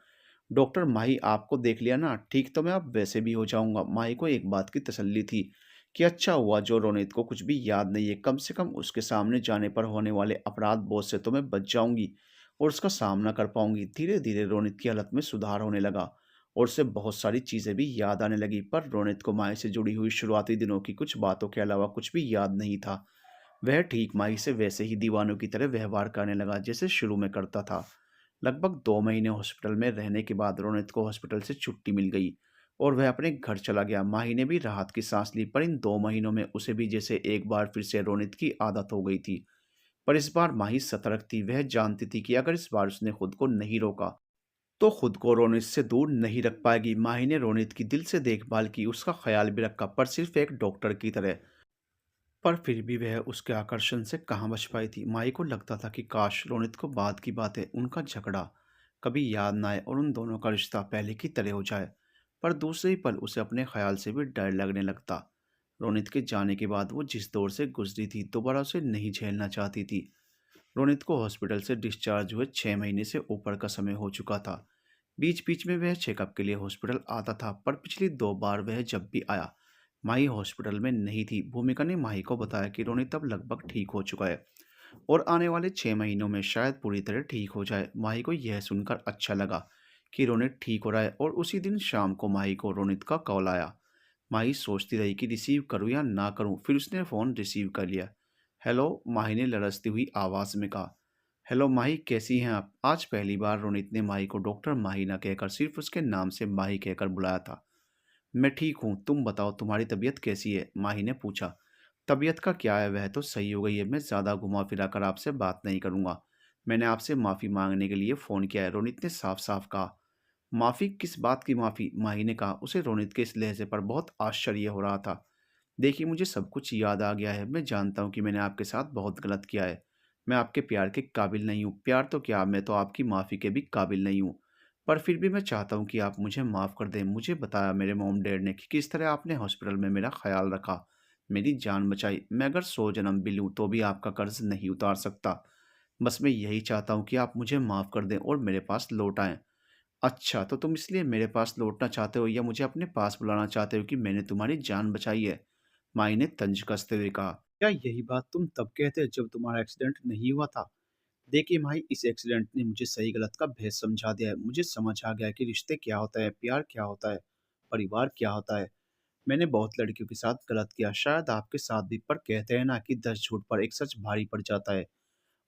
डॉक्टर माही आपको देख लिया ना, ठीक तो मैं अब वैसे भी हो जाऊँगा। माही को एक बात की तसल्ली थी कि अच्छा हुआ जो रोनित को कुछ भी याद नहीं है, कम से कम उसके सामने जाने पर होने वाले अपराध बोझ से तो मैं बच जाऊँगी और उसका सामना कर पाऊँगी। धीरे-धीरे रोनित की हालत में सुधार होने लगा और उसे बहुत सारी चीज़ें भी याद आने लगी, पर रोनित को माही से जुड़ी हुई शुरुआती दिनों की कुछ बातों के अलावा कुछ भी याद नहीं था। वह ठीक माही से वैसे ही दीवानों की तरह व्यवहार करने लगा जैसे शुरू में करता था। लगभग 2 महीने हॉस्पिटल में रहने के बाद रोनित को हॉस्पिटल से छुट्टी मिल गई और वह अपने घर चला गया। माही ने भी राहत की सांस ली, पर इन 2 महीनों में उसे भी जैसे एक बार फिर से रोनित की आदत हो गई थी। पर इस बार माही सतर्क थी। वह जानती थी कि अगर इस बार उसने खुद को नहीं रोका तो खुद को रोनित से दूर नहीं रख पाएगी। माही ने रोनित की दिल से देखभाल की, उसका ख्याल भी रखा, पर सिर्फ एक डॉक्टर की तरह। पर फिर भी वह उसके आकर्षण से कहाँ बच पाई थी। माही को लगता था कि काश रोनित को बाद की बातें, उनका झगड़ा कभी याद ना आए और उन दोनों का रिश्ता पहले की तरह हो जाए। पर दूसरे ही पल उसे अपने ख्याल से भी डर लगने लगता। रोनित के जाने के बाद वो जिस दौर से गुजरी थी, दोबारा उसे नहीं झेलना चाहती थी। रोनित को हॉस्पिटल से डिस्चार्ज हुए 6 महीने से ऊपर का समय हो चुका था। बीच बीच में वह चेकअप के लिए हॉस्पिटल आता था, पर पिछली 2 बार वह जब भी आया, माही हॉस्पिटल में नहीं थी। भूमिका ने माही को बताया कि रोनित अब लगभग ठीक हो चुका है और आने वाले 6 महीनों में शायद पूरी तरह ठीक हो जाए। माही को यह सुनकर अच्छा लगा कि रोनित ठीक हो रहा है और उसी दिन शाम को माही को रोनित का कॉल आया। माही सोचती रही कि रिसीव करूं या ना करूं, फिर उसने फ़ोन रिसीव कर लिया। हेलो, माही ने लरजती हुई आवाज़ में कहा। हेलो माही, कैसी हैं आप? आज पहली बार रोनित ने माही को डॉक्टर माही ना कहकर सिर्फ उसके नाम से माही कहकर बुलाया था। मैं ठीक हूँ, तुम बताओ तुम्हारी तबीयत कैसी है? माही ने पूछा। तबीयत का क्या है, वह तो सही हो गई है। मैं ज़्यादा घुमा फिरा कर आपसे बात नहीं करूँगा। मैंने आपसे माफ़ी मांगने के लिए फ़ोन किया है, रोनित ने साफ साफ कहा। माफ़ी? किस बात की माफ़ी? माही ने कहा। उसे रोनित के इस लहजे पर बहुत आश्चर्य हो रहा था। देखिए, मुझे सब कुछ याद आ गया है। मैं जानता हूँ कि मैंने आपके साथ बहुत गलत किया है। मैं आपके प्यार के काबिल नहीं हूँ। प्यार तो क्या, मैं तो आपकी माफ़ी के भी काबिल नहीं हूँ। पर फिर भी मैं चाहता हूँ कि आप मुझे माफ़ कर दें। मुझे बताया मेरे मॉम-डैड ने कि किस तरह आपने हॉस्पिटल में मेरा ख़्याल रखा, मेरी जान बचाई। मैं अगर 100 जन्म भी लूँ तो भी आपका कर्ज़ नहीं उतार सकता। बस मैं यही चाहता हूँ कि आप मुझे माफ़ कर दें और मेरे पास लौट आएँ। अच्छा, तो तुम इसलिए मेरे पास लौटना चाहते हो या मुझे अपने पास बुलाना चाहते हो कि मैंने तुम्हारी जान बचाई है? माई ने तंज कसते हुए कहा। क्या यही बात तुम तब कहते जब तुम्हारा एक्सीडेंट नहीं हुआ था? देखिए माई, इस एक्सीडेंट ने मुझे सही गलत का भेद समझा दिया है। मुझे समझ आ गया है कि रिश्ते क्या होता है, प्यार क्या होता है, परिवार क्या होता है। मैंने बहुत लड़कियों के साथ गलत किया, शायद आपके साथ भी, पर कहते हैं ना कि 10 झूठ पर एक सच भारी पड़ जाता है।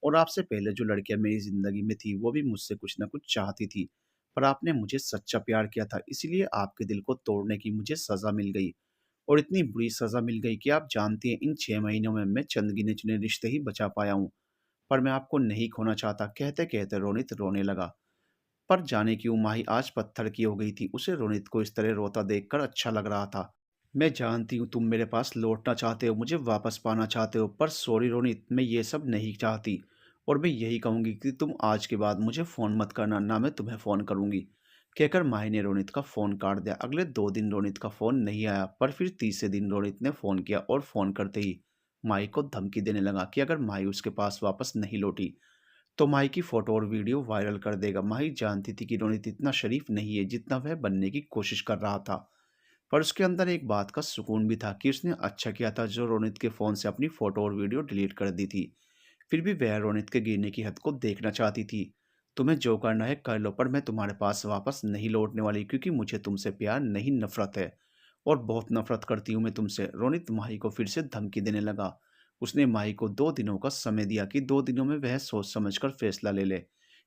और आपसे पहले जो लड़कियां मेरी जिंदगी में थी, वो भी मुझसे कुछ ना कुछ चाहती थी, पर आपने मुझे सच्चा प्यार किया था, इसलिए आपके दिल को तोड़ने की मुझे सजा मिल गई। और इतनी बुरी सजा मिल गई कि आप जानती हैं, इन 6 महीनों में मैं चंद गिने चुने रिश्ते ही बचा पाया हूँ। पर मैं आपको नहीं खोना चाहता। कहते कहते रोनित रोने लगा। पर जाने क्यों माही आज पत्थर की हो गई थी। उसे रोनित को इस तरह रोता देखकर अच्छा लग रहा था। मैं जानती हूँ तुम मेरे पास लौटना चाहते हो, मुझे वापस पाना चाहते हो, पर सॉरी रोनित, मैं ये सब नहीं चाहती। और मैं यही कहूँगी कि तुम आज के बाद मुझे फ़ोन मत करना, ना मैं तुम्हें फ़ोन करूँगी। कहकर माही ने रोनित का फ़ोन काट दिया। अगले 2 दिन रोनित का फ़ोन नहीं आया, पर फिर तीसरे दिन रोनित ने फ़ोन किया और फ़ोन करते ही माही को धमकी देने लगा कि अगर माही उसके पास वापस नहीं लौटी तो माही की फ़ोटो और वीडियो वायरल कर देगा। माही जानती थी कि रोनित इतना शरीफ नहीं है जितना वह बनने की कोशिश कर रहा था। पर उसके अंदर एक बात का सुकून भी था कि उसने अच्छा किया था जो रोनित के फ़ोन से अपनी फ़ोटो और वीडियो डिलीट कर दी थी। फिर भी वह रोनित के गिरने की हद को देखना चाहती थी। तुम्हें जो करना है कर लो, पर मैं तुम्हारे पास वापस नहीं लौटने वाली, क्योंकि मुझे तुमसे प्यार नहीं नफ़रत है। और बहुत नफ़रत करती हूँ मैं तुमसे। रोनित माही को फिर से धमकी देने लगा। उसने माही को 2 दिनों का समय दिया कि 2 दिनों में वह सोच समझ कर फैसला ले ले,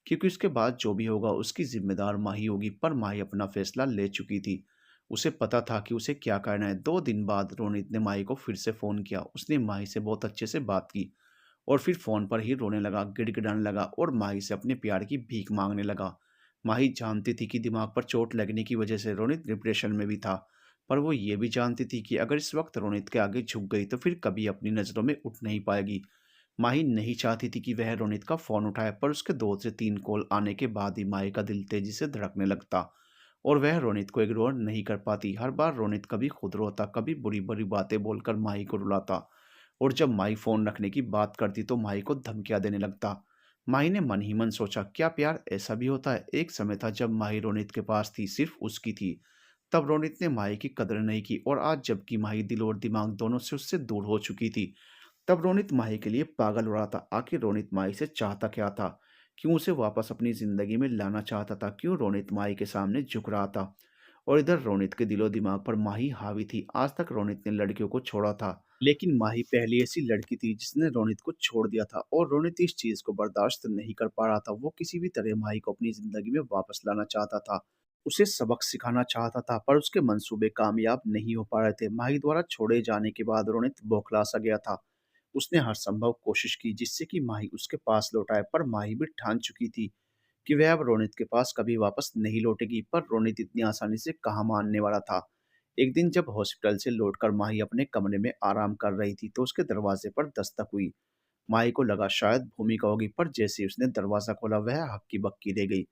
क्योंकि उसके बाद जो भी होगा उसकी जिम्मेदार माही होगी। पर माही अपना फैसला ले चुकी थी। उसे पता था कि उसे क्या करना है। 2 दिन बाद रोनित ने माही को फिर से फ़ोन किया। उसने माही से बहुत अच्छे से बात की और फिर फ़ोन पर ही रोने लगा, गिड़गिड़ाने लगा और माही से अपने प्यार की भीख मांगने लगा। माही जानती थी कि दिमाग पर चोट लगने की वजह से रोनित डिप्रेशन में भी था, पर वो ये भी जानती थी कि अगर इस वक्त रोनित के आगे झुक गई तो फिर कभी अपनी नज़रों में उठ नहीं पाएगी। माही नहीं चाहती थी कि वह रोनित का फ़ोन उठाए, पर उसके 2 से 3 कॉल आने के बाद ही माही का दिल तेजी से धड़कने लगता और वह रोनित को इग्नोर नहीं कर पाती। हर बार रोनित कभी खुद रोता, कभी बुरी बुरी बातें बोलकर माही को रुलाता और जब माही फ़ोन रखने की बात करती तो माही को धमकियाँ देने लगता। माही ने मन ही मन सोचा, क्या प्यार ऐसा भी होता है? एक समय था जब माही रोनित के पास थी, सिर्फ़ उसकी थी। तब रोनित ने माही की कदर नहीं की, और आज जबकि माही दिल और दिमाग दोनों से उससे दूर हो चुकी थी, तब रोनित माही के लिए पागल हो रहा था। आखिर रोनित माही से चाहता क्या था? क्यों उसे वापस अपनी ज़िंदगी में लाना चाहता था? क्यों रोनित माही के सामने झुक रहा था? और इधर रोनित के दिलो-दिमाग पर माही हावी थी। आज तक रोनित ने लड़कियों को छोड़ा था, लेकिन माही पहली ऐसी लड़की थी जिसने रोनित को छोड़ दिया था, और रोनित इस चीज़ को बर्दाश्त नहीं कर पा रहा था। वो किसी भी तरह माही को अपनी ज़िंदगी में वापस लाना चाहता था। उसे सबक सिखाना चाहता था, पर उसके मंसूबे कामयाब नहीं हो पा रहे थे। माही द्वारा छोड़े जाने के बाद रोनित बौखला-सा गया था। उसने हर संभव कोशिश की जिससे कि माही उसके पास लौट आए, पर माही भी ठान चुकी थी कि वह अब रोनित के पास कभी वापस नहीं लौटेगी। पर रोनित इतनी आसानी से कहाँ मानने वाला था। एक दिन जब हॉस्पिटल से लौटकर माही अपने कमरे में आराम कर रही थी तो उसके दरवाजे पर दस्तक हुई। माही को लगा शायद भूमिका होगी, पर जैसे ही उसने दरवाजा खोला वह हक्की बक्की रह गई।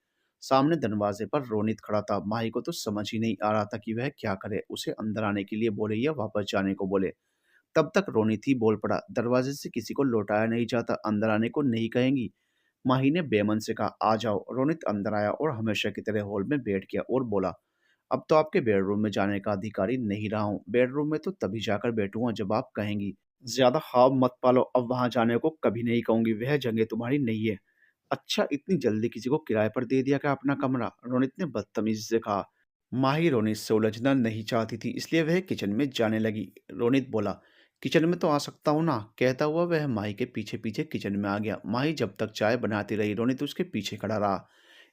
सामने दरवाजे पर रोनित खड़ा था। माही को तो समझ ही नहीं आ रहा था कि वह क्या करे, उसे अंदर आने के लिए बोले या वापस जाने को बोले। तब तक रोनित ही बोल पड़ा, दरवाजे से किसी को लौटाया नहीं जाता, अंदर आने को नहीं कहेंगी? माही ने बेमन से कहा, आ जाओ। रोनित अंदर आया और हमेशा की तरह हॉल में बैठ गया और बोला, अब तो आपके बेडरूम में जाने का अधिकारी नहीं रहा हूँ। बेडरूम में तो तभी जाकर बैठूंगा जब आप कहेंगी। ज्यादा ख्वाब मत पालो, अब वहां जाने को कभी नहीं कहूंगी, वह जगह तुम्हारी नहीं है। अच्छा, इतनी जल्दी किसी को किराए पर दे दिया क्या अपना कमरा? रोनित ने बदतमीजी से कहा। माही रोनित से उलझना नहीं चाहती थी, इसलिए वह किचन में जाने लगी। रोनित बोला, किचन में तो आ सकता हूँ ना? कहता हुआ वह माही के पीछे पीछे किचन में आ गया। माही जब तक चाय बनाती रही, रोनित उसके पीछे खड़ा रहा।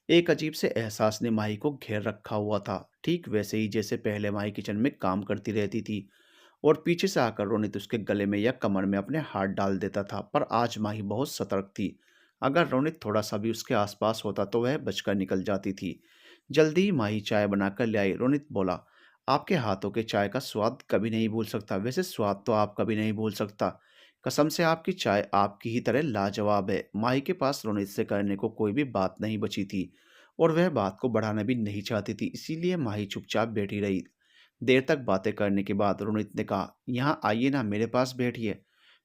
एक अजीब से एहसास ने माही को घेर रखा हुआ था, ठीक वैसे ही जैसे पहले माही किचन में काम करती रहती थी और पीछे से आकर रोनित उसके गले में या कमर में अपने हाथ डाल देता था। पर आज माही बहुत सतर्क थी। अगर रोनित थोड़ा सा भी उसके आसपास होता तो वह बचकर निकल जाती थी। जल्दी ही माही चाय बनाकर ले आई। रोनित बोला, आपके हाथों के चाय का स्वाद कभी नहीं भूल सकता। वैसे स्वाद तो आप कभी नहीं भूल सकता। कसम से आपकी चाय आपकी ही तरह लाजवाब है। माही के पास रोनित से करने को कोई भी बात नहीं बची थी, और वह बात को बढ़ाना भी नहीं चाहती थी, इसीलिए माही चुपचाप बैठी रही। देर तक बातें करने के बाद रोनित ने कहा, यहाँ आइए ना, मेरे पास बैठिए।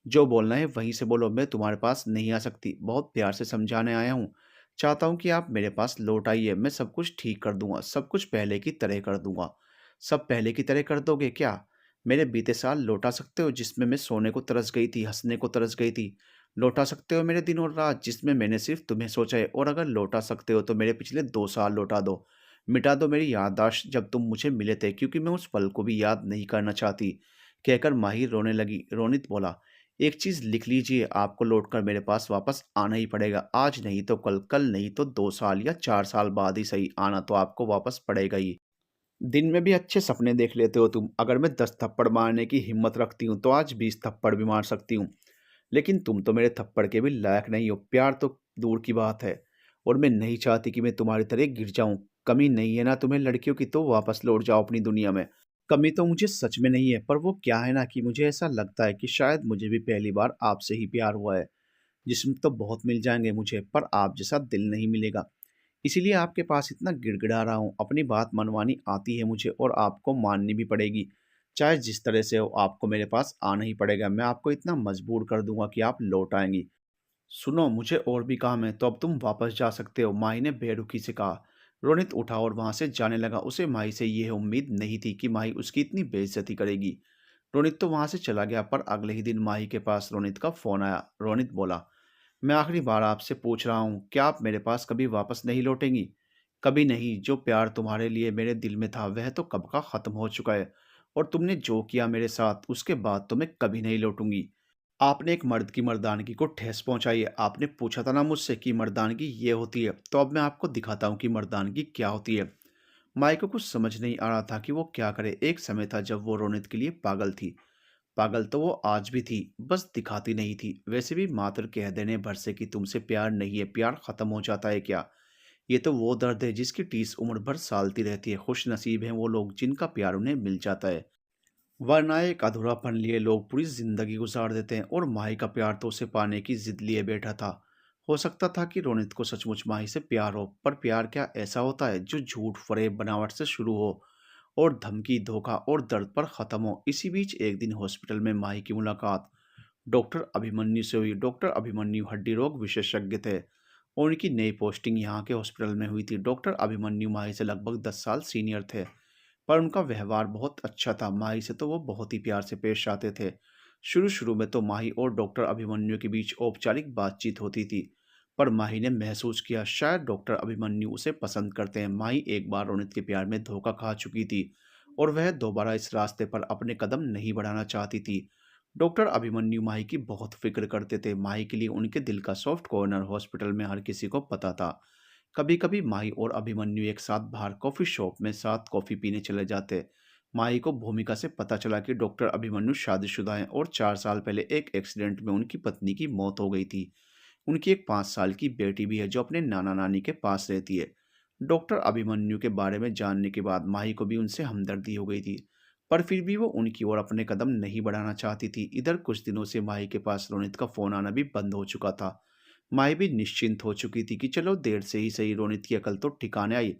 जो बोलना है वहीं से बोलो, मैं तुम्हारे पास नहीं आ सकती। बहुत प्यार से समझाने आया हूँ। चाहता हूँ कि आप मेरे पास लौट आइए, मैं सब कुछ ठीक कर दूंगा, सब कुछ पहले की तरह कर दूंगा। सब पहले की तरह कर दोगे क्या? मेरे बीते साल लौटा सकते हो जिसमें मैं सोने को तरस गई थी, हंसने को तरस गई थी? लौटा सकते हो मेरे दिन और रात जिसमें मैंने सिर्फ तुम्हें सोचा है? और अगर लौटा सकते हो तो मेरे पिछले 2 साल लौटा दो। मिटा दो मेरी याददाश्त जब तुम मुझे मिले थे, क्योंकि मैं उस पल को भी याद नहीं करना चाहती। कहकर माही रोने लगी। रोनित बोला, एक चीज लिख लीजिए, आपको लौटकर मेरे पास वापस आना ही पड़ेगा। आज नहीं तो कल, कल नहीं तो 2 साल या 4 साल बाद ही सही, आना तो आपको वापस पड़ेगा ही। दिन में भी अच्छे सपने देख लेते हो तुम। अगर मैं 10 थप्पड़ मारने की हिम्मत रखती हूँ तो आज 20 थप्पड़ भी मार सकती हूँ। लेकिन तुम तो मेरे थप्पड़ के भी लायक नहीं हो। प्यार तो दूर की बात है, और मैं नहीं चाहती कि मैं तुम्हारी तरह गिर जाऊं। कमी नहीं है ना तुम्हें लड़कियों की, तो वापस लौट जाओ अपनी दुनिया में। कमी तो मुझे सच में नहीं है, पर वो क्या है ना कि मुझे ऐसा लगता है कि शायद मुझे भी पहली बार आपसे ही प्यार हुआ है। जिस्म तो बहुत मिल जाएंगे मुझे, पर आप जैसा दिल नहीं मिलेगा। इसीलिए आपके पास इतना गिड़गिड़ा रहा हूँ। अपनी बात मनवानी आती है मुझे, और आपको माननी भी पड़ेगी। चाहे जिस तरह से हो, आपको मेरे पास आना ही पड़ेगा। मैं आपको इतना मजबूर कर दूंगा कि आप लौट आएंगी। सुनो, मुझे और भी काम है, तो अब तुम वापस जा सकते हो, माही ने बेरुखी से कहा। रोनित उठा और वहां से जाने लगा। उसे माही से यह उम्मीद नहीं थी कि माही उसकी इतनी बेइज्जती करेगी। रोनित तो वहां से चला गया, पर अगले ही दिन माही के पास रोनित का फोन आया। रोनित बोला, मैं आखिरी बार आपसे पूछ रहा हूँ, क्या आप मेरे पास कभी वापस नहीं लौटेंगी? कभी नहीं। जो प्यार तुम्हारे लिए मेरे दिल में था वह तो कब का खत्म हो चुका है, और तुमने जो किया मेरे साथ उसके बाद तो मैं कभी नहीं लौटूंगी। आपने एक मर्द की मर्दानगी को ठेस पहुंचाई है। आपने पूछा था ना मुझसे कि मर्दानगी ये होती है, तो अब मैं आपको दिखाता हूँ कि मर्दानगी क्या होती है। माई को कुछ समझ नहीं आ रहा था कि वो क्या करे। एक समय था जब वो रोनित के लिए पागल थी। पागल तो वो आज भी थी, बस दिखाती नहीं थी। वैसे भी मात्र कह देने भर से कि तुमसे प्यार नहीं है, प्यार खत्म हो जाता है क्या? ये तो वो दर्द है जिसकी टीस उम्र भर सालती रहती है। खुश नसीब हैं वो लोग जिनका प्यार उन्हें मिल जाता है, वरना एक अधूरापन लिए लोग पूरी जिंदगी गुजार देते हैं। और माही का प्यार तो उसे पाने की जिद लिए बैठा था। हो सकता था कि रोनित को सचमुच माही से प्यार हो, पर प्यार क्या ऐसा होता है जो झूठ फरेब बनावट से शुरू हो और धमकी धोखा और दर्द पर खत्म हो? इसी बीच एक दिन हॉस्पिटल में माही की मुलाकात डॉक्टर अभिमन्यु से हुई। डॉक्टर अभिमन्यु हड्डी रोग विशेषज्ञ थे और उनकी नई पोस्टिंग यहाँ के हॉस्पिटल में हुई थी। डॉक्टर अभिमन्यु माही से लगभग 10 साल सीनियर थे, पर उनका व्यवहार बहुत अच्छा था। माही से तो वो बहुत ही प्यार से पेश आते थे। शुरू शुरू में तो माही और डॉक्टर अभिमन्यु के बीच औपचारिक बातचीत होती थी, पर माही ने महसूस किया शायद डॉक्टर अभिमन्यु उसे पसंद करते हैं। माही एक बार रोनित के प्यार में धोखा खा चुकी थी और वह दोबारा इस रास्ते पर अपने कदम नहीं बढ़ाना चाहती थी। डॉक्टर अभिमन्यु माही की बहुत फिक्र करते थे। माही के लिए उनके दिल का सॉफ्ट कॉर्नर हॉस्पिटल में हर किसी को पता था। कभी कभी माही और अभिमन्यु एक साथ बाहर कॉफी शॉप में साथ कॉफी पीने चले जाते। माही को भूमिका से पता चला कि डॉक्टर अभिमन्यु शादीशुदा हैं और 4 साल पहले एक एक्सीडेंट में उनकी पत्नी की मौत हो गई थी। उनकी एक 5 साल की बेटी भी है जो अपने नाना नानी के पास रहती है। डॉक्टर अभिमन्यु के बारे में जानने के बाद माही को भी उनसे हमदर्दी हो गई थी, पर फिर भी वो उनकी ओर अपने कदम नहीं बढ़ाना चाहती थी। इधर कुछ दिनों से माही के पास रोनित का फोन आना भी बंद हो चुका था। माही भी निश्चिंत हो चुकी थी कि चलो देर से ही सही रोनित की अकल तो ठिकाने आई।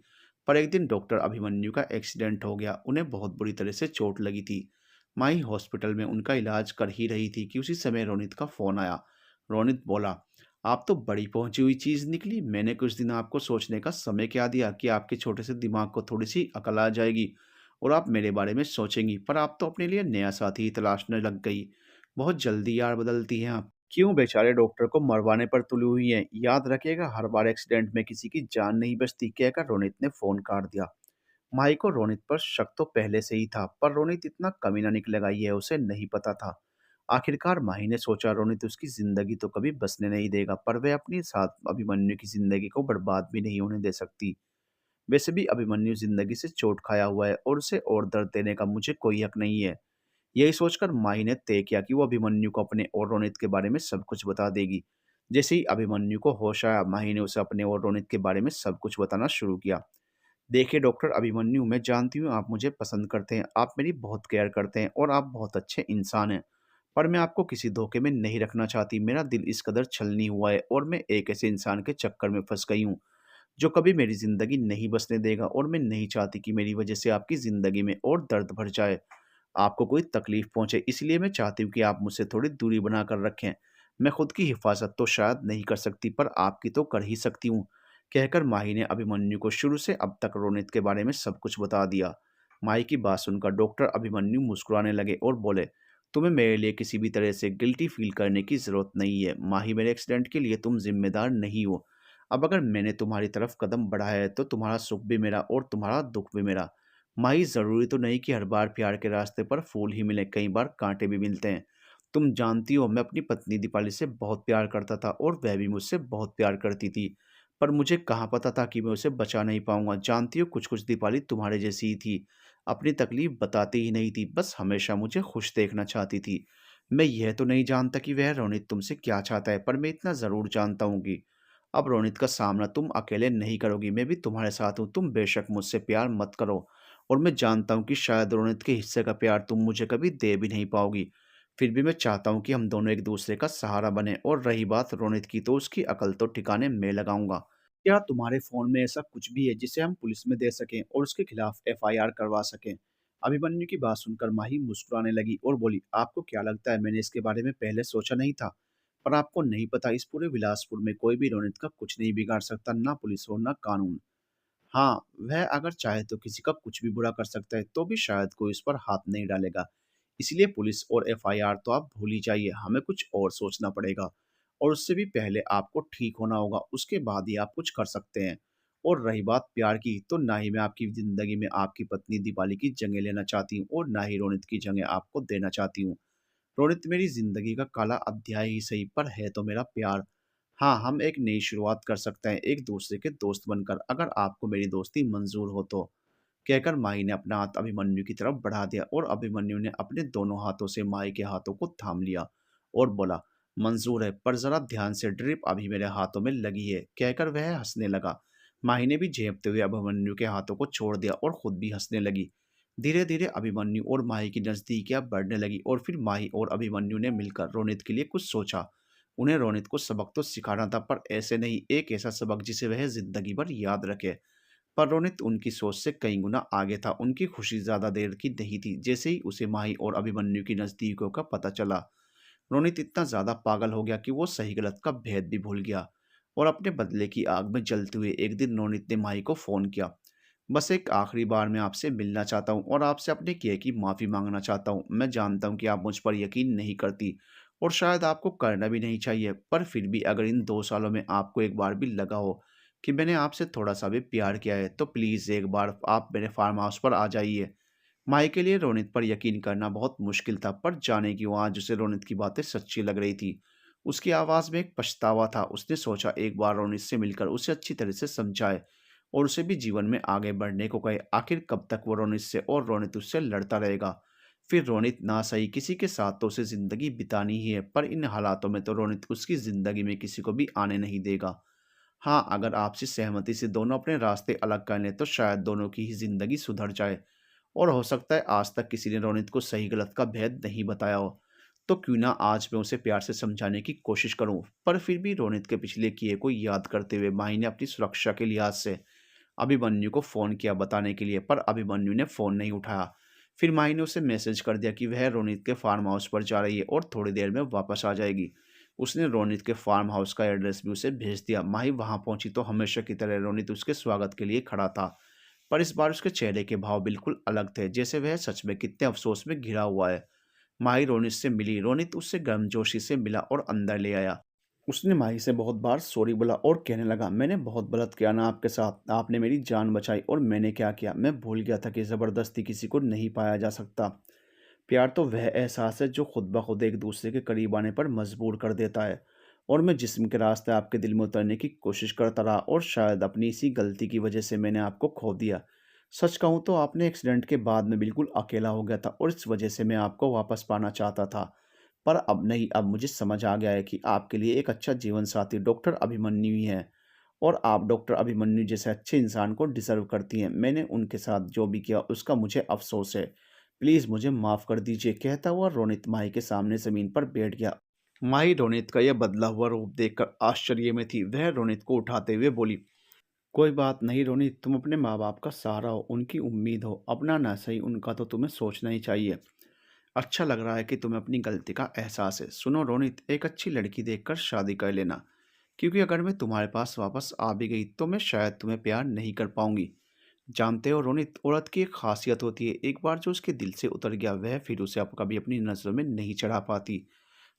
पर एक दिन डॉक्टर अभिमन्यु का एक्सीडेंट हो गया। उन्हें बहुत बुरी तरह से चोट लगी थी। माही हॉस्पिटल में उनका इलाज कर ही रही थी कि उसी समय रोनित का फोन आया। रोनित बोला, आप तो बड़ी पहुंची हुई चीज निकली। मैंने कुछ दिन आपको सोचने का समय क्या दिया कि आपके छोटे से दिमाग को थोड़ी सी अकल आ जाएगी और आप मेरे बारे में सोचेंगी, पर आप तो अपने लिए नया साथी ही तलाशने लग गई। बहुत जल्दी यार बदलती हैं आप। क्यों बेचारे डॉक्टर को मरवाने पर तुली हुई हैं? याद रखिएगा हर बार एक्सीडेंट में किसी की जान नहीं बचती, कहकर रोनित ने फोन काट दिया। माही को रोनित पर शक तो पहले से ही था, पर रोनित इतना कमीना निकलेगा यह उसे नहीं पता था। आखिरकार माही ने सोचा रोनित उसकी जिंदगी तो कभी बसने नहीं देगा, पर वह अपनी साथ अभिमन्यु की जिंदगी को बर्बाद भी नहीं होने दे सकती। वैसे भी अभिमन्यु जिंदगी से चोट खाया हुआ है और उसे और दर्द देने का मुझे कोई हक नहीं है। यही सोचकर माही ने तय किया कि वो अभिमन्यु को अपने और रोनित के बारे में सब कुछ बता देगी। जैसे ही अभिमन्यु को होश आया, माही ने उसे अपने और रोनित के बारे में सब कुछ बताना शुरू किया। देखिए डॉक्टर अभिमन्यु, मैं जानती हूँ आप मुझे पसंद करते हैं, आप मेरी बहुत केयर करते हैं और आप बहुत अच्छे इंसान हैं। पर मैं आपको किसी धोखे में नहीं रखना चाहती। मेरा दिल इस कदर छलनी हुआ है और मैं एक ऐसे इंसान के चक्कर में फंस गई हूँ जो कभी मेरी ज़िंदगी नहीं बसने देगा, और मैं नहीं चाहती कि मेरी वजह से आपकी ज़िंदगी में और दर्द भर जाए, आपको कोई तकलीफ़ पहुँचे। इसलिए मैं चाहती हूँ कि आप मुझसे थोड़ी दूरी बनाकर रखें। मैं खुद की हिफ़ाज़त तो शायद नहीं कर सकती, पर आपकी तो कर ही सकती हूँ। कहकर माही ने अभिमन्यु को शुरू से अब तक रोनित के बारे में सब कुछ बता दिया। माही की बात सुनकर डॉक्टर अभिमन्यु मुस्कुराने लगे और बोले, तुम्हें मेरे लिए किसी भी तरह से गिल्टी फ़ील करने की ज़रूरत नहीं है। माही, मेरे एक्सीडेंट के लिए तुम ज़िम्मेदार नहीं हो। अब अगर मैंने तुम्हारी तरफ कदम बढ़ाया है तो तुम्हारा सुख भी मेरा और तुम्हारा दुख भी मेरा। माही, ज़रूरी तो नहीं कि हर बार प्यार के रास्ते पर फूल ही मिले, कई बार कांटे भी मिलते हैं। तुम जानती हो मैं अपनी पत्नी दीपाली से बहुत प्यार करता था और वह भी मुझसे बहुत प्यार करती थी, पर मुझे कहाँ पता था कि मैं उसे बचा नहीं पाऊंगा। जानती हो कुछ कुछ दीपाली तुम्हारे जैसी ही थी, अपनी तकलीफ बताती ही नहीं थी, बस हमेशा मुझे खुश देखना चाहती थी। मैं यह तो नहीं जानता कि वह रोनित तुमसे क्या चाहता है, पर मैं इतना ज़रूर जानता हूँ कि अब रोनित का सामना तुम अकेले नहीं करोगी, मैं भी तुम्हारे साथ हूँ। तुम बेशक मुझसे प्यार मत करो और मैं जानता हूँ कि शायद रोनित के हिस्से का प्यार तुम मुझे कभी दे भी नहीं पाओगी। फिर भी मैं चाहता हूँ कि हम दोनों एक दूसरे का सहारा बने, और रही बात रोनित की, तो उसकी अकल तो ठिकाने मैं लगाऊंगा। क्या तुम्हारे फ़ोन में ऐसा कुछ भी है जिसे हम पुलिस में दे सकें और उसके खिलाफ एफआईआर करवा सकें? अभिमन्यु की बात सुनकर माही मुस्कुराने लगी और बोली, आपको क्या लगता है मैंने इसके बारे में पहले सोचा नहीं था? पर आपको नहीं पता, इस पूरे बिलासपुर में कोई भी रोनित का कुछ नहीं बिगाड़ सकता, ना पुलिस हो ना कानून। हाँ, वह अगर चाहे तो किसी का कुछ भी बुरा कर सकता है, तो भी शायद कोई उस पर हाथ नहीं डालेगा। इसलिए पुलिस और एफआईआर तो आप भूल ही जाइए, हमें कुछ और सोचना पड़ेगा। और उससे भी पहले आपको ठीक होना होगा, उसके बाद ही आप कुछ कर सकते हैं। और रही बात प्यार की, तो ना ही मैं आपकी ज़िंदगी में आपकी पत्नी दीपाली की जगह लेना चाहती हूँ और ना ही रोनित की जगह आपको देना चाहती हूँ। रोनित मेरी ज़िंदगी का काला अध्याय ही सही, पर है तो मेरा प्यार। हाँ, हम एक नई शुरुआत कर सकते हैं, एक दूसरे के दोस्त बनकर, अगर आपको मेरी दोस्ती मंज़ूर हो तो। कहकर माही ने अपना हाथ अभिमन्यु की तरफ बढ़ा दिया और अभिमन्यु ने अपने दोनों हाथों से माही के हाथों को थाम लिया और बोला, मंजूर है, पर जरा ध्यान से, ड्रिप अभी मेरे हाथों में लगी है। कहकर वह हंसने लगा। माही ने भी झेपते हुए अभिमन्यु के हाथों को छोड़ दिया और खुद भी हंसने लगी। धीरे धीरे अभिमन्यु और माही की नजदीकियां बढ़ने लगी और फिर माही और अभिमन्यु ने मिलकर रोनित के लिए कुछ सोचा। उन्हें रोनित को सबक तो सिखाना था, पर ऐसे नहीं, एक ऐसा सबक जिसे वह जिंदगी भर याद रखे। पर रोनित उनकी सोच से कई गुना आगे था। उनकी खुशी ज्यादा देर की नहीं थी। जैसे ही उसे माही और अभिमन्यु की नजदीकियों का पता चला, रोनित इतना ज़्यादा पागल हो गया कि वो सही गलत का भेद भी भूल गया और अपने बदले की आग में जलते हुए एक दिन रोनित ने माही को फ़ोन किया। बस एक आखिरी बार मैं आपसे मिलना चाहता हूँ और आपसे अपने किए की माफ़ी मांगना चाहता हूँ। मैं जानता हूँ कि आप मुझ पर यकीन नहीं करती और शायद आपको करना भी नहीं चाहिए, पर फिर भी अगर इन 2 सालों में आपको एक बार भी लगा हो कि मैंने आपसे थोड़ा सा भी प्यार किया है, तो प्लीज़ एक बार आप मेरे फार्म हाउस पर आ जाइए। माही के लिए रोनित पर यकीन करना बहुत मुश्किल था, पर जाने क्यों आज उसे रोनित की बातें सच्ची लग रही थी। उसकी आवाज़ में एक पछतावा था। उसने सोचा एक बार रोनित से मिलकर उसे अच्छी तरह से समझाए और उसे भी जीवन में आगे बढ़ने को कहे। आखिर कब तक वो रोनित से और रोनित उससे लड़ता रहेगा। फिर रोनित ना सही किसी के साथ तो उसे ज़िंदगी बितानी ही है, पर इन हालातों में तो रोनित उसकी ज़िंदगी में किसी को भी आने नहीं देगा। हाँ, अगर आपसी सहमति से दोनों अपने रास्ते अलग कर लें तो शायद दोनों की ही ज़िंदगी सुधर जाए और हो सकता है आज तक किसी ने रोनित को सही गलत का भेद नहीं बताया हो। तो क्यों ना आज मैं उसे प्यार से समझाने की कोशिश करूं। पर फिर भी रोनित के पिछले किए को याद करते हुए माही ने अपनी सुरक्षा के लिहाज से अभिमन्यु को फ़ोन किया बताने के लिए, पर अभिमन्यु ने फ़ोन नहीं उठाया। फिर माही ने उसे मैसेज कर दिया कि वह रोनित के फार्म हाउस पर जा रही है और थोड़ी देर में वापस आ जाएगी। उसने रोनित के फार्म हाउस का एड्रेस भी उसे भेज दिया। माही वहां पहुंची तो हमेशा की तरह रोनित उसके स्वागत के लिए खड़ा था, पर इस बार उसके चेहरे के भाव बिल्कुल अलग थे, जैसे वह सच में कितने अफसोस में घिरा हुआ है। माही रोनित से मिली। रोनित उससे गर्मजोशी से मिला और अंदर ले आया। उसने माही से बहुत बार सॉरी बोला और कहने लगा, मैंने बहुत गलत किया ना आपके साथ, आपने मेरी जान बचाई और मैंने क्या किया, मैं भूल गया था कि ज़बरदस्ती किसी को नहीं पाया जा सकता। प्यार तो वह एहसास है जो खुद ब खुद एक दूसरे के करीब आने पर मजबूर कर देता है। और मैं जिस्म के रास्ते आपके दिल में उतरने की कोशिश करता रहा और शायद अपनी इसी गलती की वजह से मैंने आपको खो दिया। सच कहूँ तो आपने एक्सीडेंट के बाद मैं बिल्कुल अकेला हो गया था और इस वजह से मैं आपको वापस पाना चाहता था। पर अब नहीं, अब मुझे समझ आ गया है कि आपके लिए एक अच्छा जीवन साथी डॉक्टर अभिमन्यु ही है और आप डॉक्टर अभिमन्यु जैसे अच्छे इंसान को डिज़र्व करती हैं। मैंने उनके साथ जो भी किया उसका मुझे अफ़सोस है। प्लीज़ मुझे माफ़ कर दीजिए, कहता हुआ रोनित माही के सामने ज़मीन पर बैठ गया। माही रोनित का यह बदला हुआ रूप देखकर आश्चर्य में थी। वह रोनित को उठाते हुए बोली, कोई बात नहीं रोनित, तुम अपने माँ-बाप का सहारा हो, उनकी उम्मीद हो, अपना ना सही उनका तो तुम्हें सोचना ही चाहिए। अच्छा लग रहा है कि तुम्हें अपनी गलती का एहसास है। सुनो रोनित, एक अच्छी लड़की देखकर शादी कर लेना, क्योंकि अगर मैं तुम्हारे पास वापस आ भी गई तो मैं शायद तुम्हें प्यार नहीं कर पाऊंगी। जानते हो रोनित, औरत की एक खासियत होती है, एक बार जो उसके दिल से उतर गया वह फिर उसे अब कभी अपनी नज़रों में नहीं चढ़ा पाती,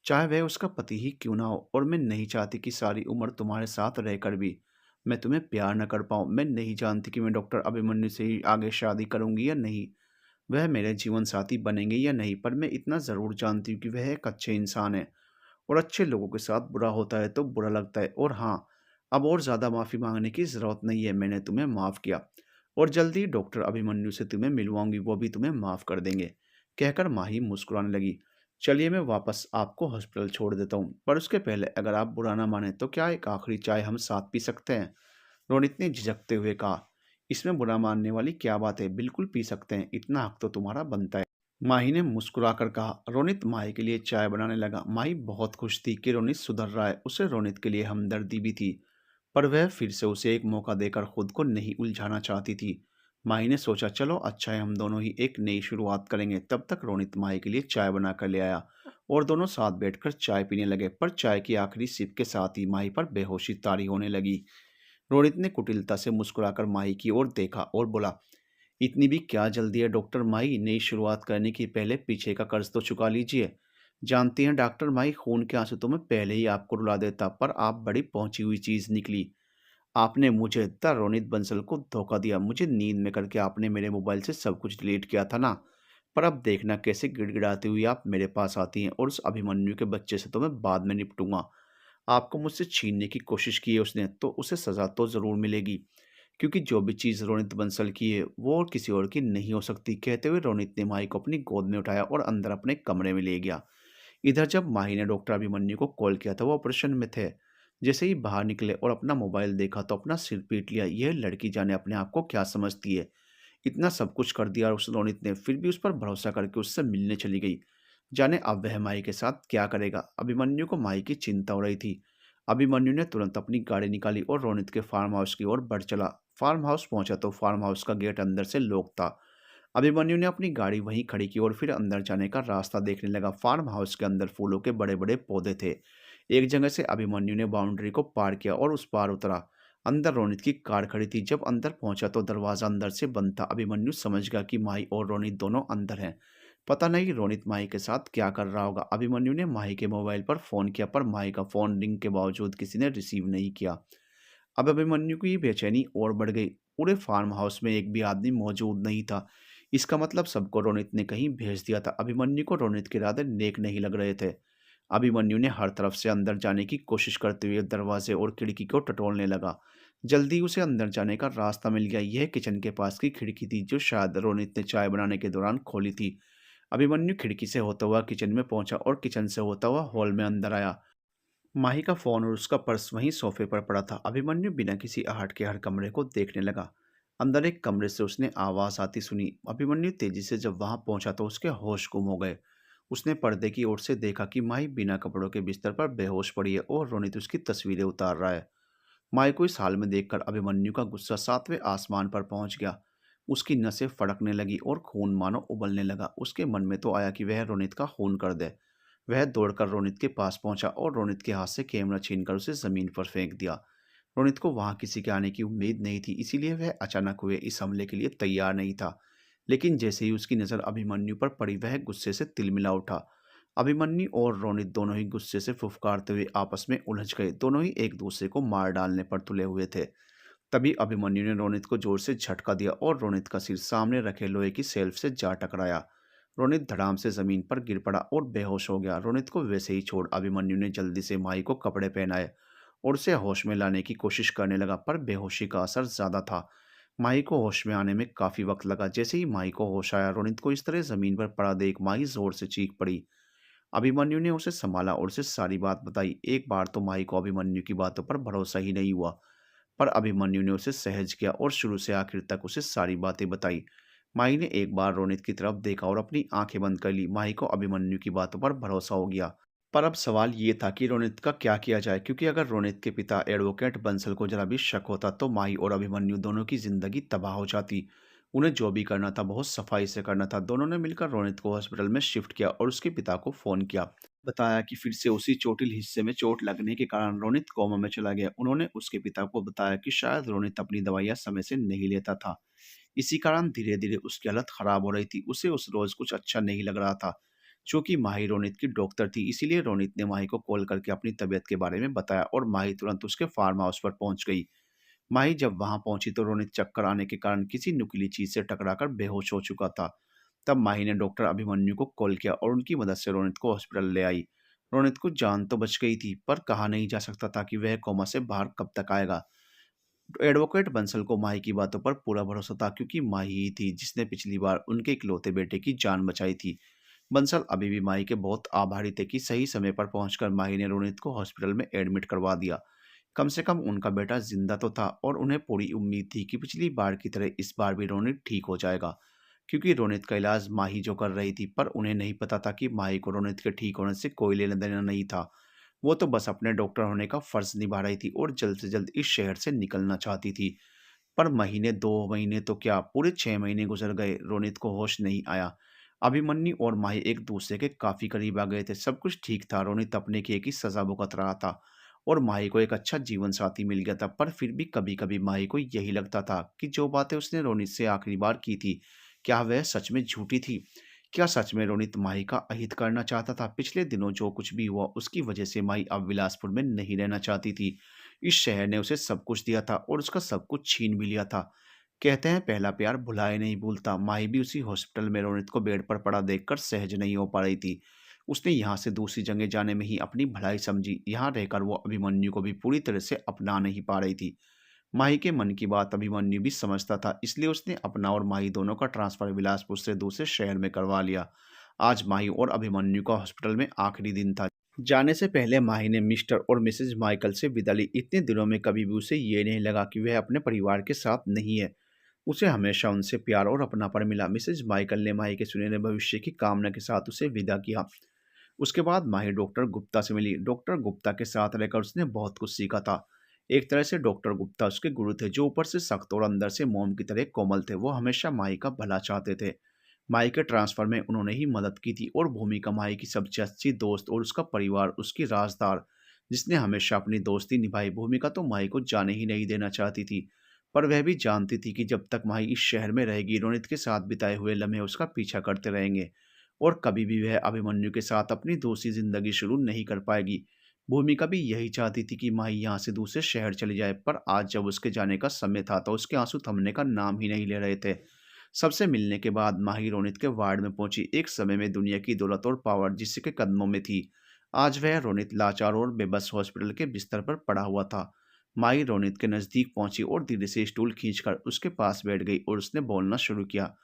चाहे वह उसका पति ही क्यों ना हो। और मैं नहीं चाहती कि सारी उम्र तुम्हारे साथ रहकर भी मैं तुम्हें प्यार न कर पाऊँ। मैं नहीं जानती कि मैं डॉक्टर अभिमन्यु से ही आगे शादी करूँगी या नहीं, वह मेरे जीवन साथी बनेंगे या नहीं, पर मैं इतना ज़रूर जानती हूँ कि वह एक अच्छे इंसान है और अच्छे लोगों के साथ बुरा होता है तो बुरा लगता है। और हाँ, अब और ज़्यादा माफ़ी मांगने की ज़रूरत नहीं है, मैंने तुम्हें माफ़ किया और जल्दी डॉक्टर अभिमन्यु से तुम्हें मिलवाऊंगी, वो भी तुम्हें माफ़ कर देंगे। कहकर माही मुस्कुराने लगी। चलिए मैं वापस आपको हॉस्पिटल छोड़ देता हूँ, पर उसके पहले अगर आप बुरा ना माने तो क्या एक आखिरी चाय हम साथ पी सकते हैं? रोनित ने झिझकते हुए कहा, इसमें बुरा मानने वाली क्या बात है, बिल्कुल पी सकते हैं, इतना हक तो तुम्हारा बनता है। माही ने मुस्कुराकर कहा। रोनित माही के लिए चाय बनाने लगा। माही बहुत खुश थी कि रोनित सुधर रहा है। उसे रोनित के लिए हमदर्दी भी थी, पर वह फिर से उसे एक मौका देकर खुद को नहीं उलझाना चाहती थी। माही ने सोचा, चलो अच्छा है, हम दोनों ही एक नई शुरुआत करेंगे। तब तक रोनित माही के लिए चाय बनाकर ले आया और दोनों साथ बैठकर चाय पीने लगे, पर चाय की आखिरी सिप के साथ ही माही पर बेहोशी तारी होने लगी। रोनित ने कुटिलता से मुस्कुराकर माही की ओर देखा और बोला, इतनी भी क्या जल्दी है डॉक्टर माही, नई शुरुआत करने की पहले पीछे का कर्ज तो चुका लीजिए। जानती हैं डॉक्टर माही, खून के आंसू तो मैं पहले ही आपको रुला देता, पर आप बड़ी पहुंची हुई चीज निकली। आपने मुझे द रोनित बंसल को धोखा दिया। मुझे नींद में करके आपने मेरे मोबाइल से सब कुछ डिलीट किया था ना। पर अब देखना कैसे गिड़गिड़ाती हुई आप मेरे पास आती हैं, और उस अभिमन्यु के बच्चे से तो मैं बाद में निपटूंगा। आपको मुझसे छीनने की कोशिश की है उसने, तो उसे सज़ा तो ज़रूर मिलेगी, क्योंकि जो भी चीज़ रोनित बंसल की है वो और किसी और की नहीं हो सकती। कहते हुए रोनित ने माही को अपनी गोद में उठाया और अंदर अपने कमरे में ले गया। इधर जब माही ने डॉक्टर अभिमन्यु को कॉल किया था वो ऑपरेशन में थे। जैसे ही बाहर निकले और अपना मोबाइल देखा तो अपना सिर पीट लिया। यह लड़की जाने अपने आप को क्या समझती है, इतना सब कुछ कर दिया और उस रोनित ने फिर भी उस पर भरोसा करके उससे मिलने चली गई। जाने अब वह माही के साथ क्या करेगा। अभिमन्यु को माही की चिंता हो रही थी। अभिमन्यु ने तुरंत अपनी गाड़ी निकाली और रोनित के फार्म हाउस की ओर बढ़ चला। फार्म हाउस पहुंचा तो फार्म हाउस का गेट अंदर से लॉक था। अभिमन्यु ने अपनी गाड़ी वहीं खड़ी की और फिर अंदर जाने का रास्ता देखने लगा। फार्म हाउस के अंदर फूलों के बड़े-बड़े पौधे थे। एक जगह से अभिमन्यु ने बाउंड्री को पार किया और उस पार उतरा। अंदर रोनित की कार खड़ी थी। जब अंदर पहुंचा तो दरवाजा अंदर से बंद था। अभिमन्यु समझ गया कि माही और रोनित दोनों अंदर हैं। पता नहीं रोनित माही के साथ क्या कर रहा होगा। अभिमन्यु ने माही के मोबाइल पर फोन किया, पर माही का फोन रिंग के बावजूद किसी ने रिसीव नहीं किया। अब अभिमन्यु की बेचैनी और बढ़ गई। पूरे फार्म हाउस में एक भी आदमी मौजूद नहीं था। इसका मतलब सबको रोनित ने कहीं भेज दिया था। अभिमन्यु को रोनित के इरादे नेक नहीं लग रहे थे। अभिमन्यु ने हर तरफ से अंदर जाने की कोशिश करते हुए दरवाजे और खिड़की को टटोलने लगा। जल्दी उसे अंदर जाने का रास्ता मिल गया। यह किचन के पास की खिड़की थी, जो शायद रोनित ने चाय बनाने के दौरान खोली थी। अभिमन्यु खिड़की से होता हुआ किचन में पहुंचा और किचन से होता हुआ हॉल में अंदर आया। माही का फोन और उसका पर्स वहीं सोफे पर पड़ा था। अभिमन्यु बिना किसी आहट के हर कमरे को देखने लगा। अंदर एक कमरे से उसने आवाज आती सुनी। अभिमन्यु तेजी से जब वहां पहुंचा तो उसके होश गुम हो गए। उसने पर्दे की ओर से देखा कि माही बिना कपड़ों के बिस्तर पर बेहोश पड़ी है और रोनित उसकी तस्वीरें उतार रहा है। माही को इस हाल में देखकर अभिमन्यु का गुस्सा सातवें आसमान पर पहुंच गया। उसकी नसें फड़कने लगी और खून मानो उबलने लगा। उसके मन में तो आया कि वह रोनित का खून कर दे। वह दौड़कर रोनित के पास पहुंचा और रोनित के हाथ से कैमरा छीनकर उसे जमीन पर फेंक दिया। रोनित को वहां किसी के आने की उम्मीद नहीं थी, इसीलिए वह अचानक हुए इस हमले के लिए तैयार नहीं था। लेकिन जैसे ही उसकी नज़र अभिमन्यु पर पड़ी, वह गुस्से से तिलमिला उठा। अभिमन्यु और रोनित दोनों ही गुस्से से फुफकारते हुए आपस में उलझ गए। दोनों ही एक दूसरे को मार डालने पर तुले हुए थे। तभी अभिमन्यु ने रोनित को जोर से झटका दिया और रोनित का सिर सामने रखे लोहे की शेल्फ से जा टकराया। रोनित धड़ाम से जमीन पर गिर पड़ा और बेहोश हो गया। रोनित को वैसे ही छोड़ अभिमन्यु ने जल्दी से माही को कपड़े पहनाए और उसे होश में लाने की कोशिश करने लगा, पर बेहोशी का असर ज्यादा था। माही को होश में आने में काफी वक्त लगा। जैसे ही माही को होश आया, रोनित को इस तरह जमीन पर पड़ा देख माही जोर से चीख पड़ी। अभिमन्यु ने उसे संभाला और उसे सारी बात बताई। एक बार तो माही को अभिमन्यु की बातों पर भरोसा ही नहीं हुआ, पर अभिमन्यु ने उसे सहज किया और शुरू से आखिर तक उसे सारी बातें बताई। माही ने एक बार रोनित की तरफ देखा और अपनी आंखें बंद कर ली। माही को अभिमन्यु की बातों पर भरोसा हो गया। पर अब सवाल ये था कि रोनित का क्या किया जाए, क्योंकि अगर रोनित के पिता एडवोकेट बंसल को जरा भी शक होता तो माही और अभिमन्यु दोनों की जिंदगी तबाह हो जाती। उन्हें जो भी करना था बहुत सफाई से करना था। दोनों ने मिलकर रोनित को हॉस्पिटल में शिफ्ट किया और उसके पिता को फोन किया। बताया कि फिर से उसी चोटिल हिस्से में चोट लगने के कारण रोनित कोमा में चला गया। उन्होंने उसके पिता को बताया कि शायद रोनित अपनी दवाइयां समय से नहीं लेता था। इसी कारण धीरे धीरे उसकी हालत खराब हो रही थी। उसे उस रोज कुछ अच्छा नहीं लग रहा था। चूंकि माही रोनित की डॉक्टर थी, इसीलिए रोनित ने माही को कॉल करके अपनी तबीयत के बारे में बताया और माही तुरंत उसके फार्म हाउस पर पहुंच गई। माही जब वहां पहुंची तो रोनित चक्कर आने के कारण किसी नुकीली चीज से टकराकर बेहोश हो चुका था। तब माही ने डॉक्टर अभिमन्यु को कॉल किया और उनकी मदद से रोनित को हॉस्पिटल ले आई। रोनित को जान तो बच गई थी, पर कहा नहीं जा सकता था कि वह कोमा से बाहर कब तक आएगा। एडवोकेट बंसल को माही की बातों पर पूरा भरोसा था, क्योंकि माही ही थी जिसने पिछली बार उनके इकलौते बेटे की जान बचाई थी। बंसल अभी भी माही के बहुत आभारी थे कि सही समय पर पहुंचकर माही ने रोनित को हॉस्पिटल में एडमिट करवा दिया। कम से कम उनका बेटा जिंदा तो था और उन्हें पूरी उम्मीद थी कि पिछली बार की तरह इस बार भी रोनित ठीक हो जाएगा, क्योंकि रोनित का इलाज माही जो कर रही थी। पर उन्हें नहीं पता था कि माही को रोनित के ठीक होने से कोई लेना देना नहीं था। वो तो बस अपने डॉक्टर होने का फर्ज निभा रही थी और जल्द से जल्द इस शहर से निकलना चाहती थी। पर महीने 2 महीने तो क्या, पूरे 6 महीने गुजर गए। रोनित को होश नहीं आया। अभिमन्यु और माही एक दूसरे के काफी करीब आ गए थे। सब कुछ ठीक था। रोनित अपने किए की सजा भुगत रहा था और माही को एक अच्छा जीवन साथी मिल गया था। पर फिर भी कभी कभी माही को यही लगता था कि जो बातें उसने रोनित से आखिरी बार की थी, क्या वह सच में झूठी थी। क्या सच में रोनित माही का अहित करना चाहता था। पिछले दिनों जो कुछ भी हुआ उसकी वजह से माही अब विलासपुर में नहीं रहना चाहती थी। इस शहर ने उसे सब कुछ दिया था और उसका सब कुछ छीन भी लिया था। कहते हैं पहला प्यार भुलाए नहीं भूलता। माही भी उसी हॉस्पिटल में रोनित को बेड पर पड़ा देखकर सहज नहीं हो पा रही थी। उसने यहाँ से दूसरी जगह जाने में ही अपनी भलाई समझी। यहाँ रहकर वो अभिमन्यु को भी पूरी तरह से अपना नहीं पा रही थी। माही के मन की बात अभिमन्यु भी समझता था, इसलिए उसने अपना और माही दोनों का ट्रांसफर बिलासपुर से दूसरे शहर में करवा लिया। आज माही और अभिमन्यु का हॉस्पिटल में आखिरी दिन था। जाने से पहले माही ने मिस्टर और मिसेज माइकल से विदा ली। इतने दिनों में कभी भी उसे ये नहीं लगा कि वह अपने परिवार के साथ नहीं है। उसे हमेशा उनसे प्यार और अपनापन मिला। मिसेज माइकल ने माही के सुनहरे भविष्य की कामना के साथ उसे विदा किया। उसके बाद माही डॉक्टर गुप्ता से मिली। डॉक्टर गुप्ता के साथ रहकर उसने बहुत कुछ सीखा था। एक तरह से डॉक्टर गुप्ता उसके गुरु थे, जो ऊपर से सख्त और अंदर से मोम की तरह कोमल थे। वो हमेशा माही का भला चाहते थे। माही के ट्रांसफर में उन्होंने ही मदद की थी, और भूमिका माही की सबसे अच्छी दोस्त, और उसका परिवार उसकी राजदार, जिसने हमेशा अपनी दोस्ती निभाई। भूमिका तो माही को जाने ही नहीं देना चाहती थी, पर वह भी जानती थी कि जब तक माही इस शहर में रहेगी, रोनित के साथ बिताए हुए लम्हे उसका पीछा करते रहेंगे, और कभी भी वह अभिमन्यु के साथ अपनी दूसरी जिंदगी शुरू नहीं कर पाएगी। भूमिका भी यही चाहती थी कि माही यहाँ से दूसरे शहर चली जाए, पर आज जब उसके जाने का समय था तो उसके आंसू थमने का नाम ही नहीं ले रहे थे। सबसे मिलने के बाद माही रोनित के वार्ड में पहुंची। एक समय में दुनिया की दौलत और पावर जिसके कदमों में थी, आज वह रोनित लाचार और बेबस हॉस्पिटल के बिस्तर पर पड़ा हुआ था। माही रोनित के नजदीक पहुंची और धीरे से स्टूल खींचकर उसके पास बैठ गई, और उसने बोलना शुरू किया।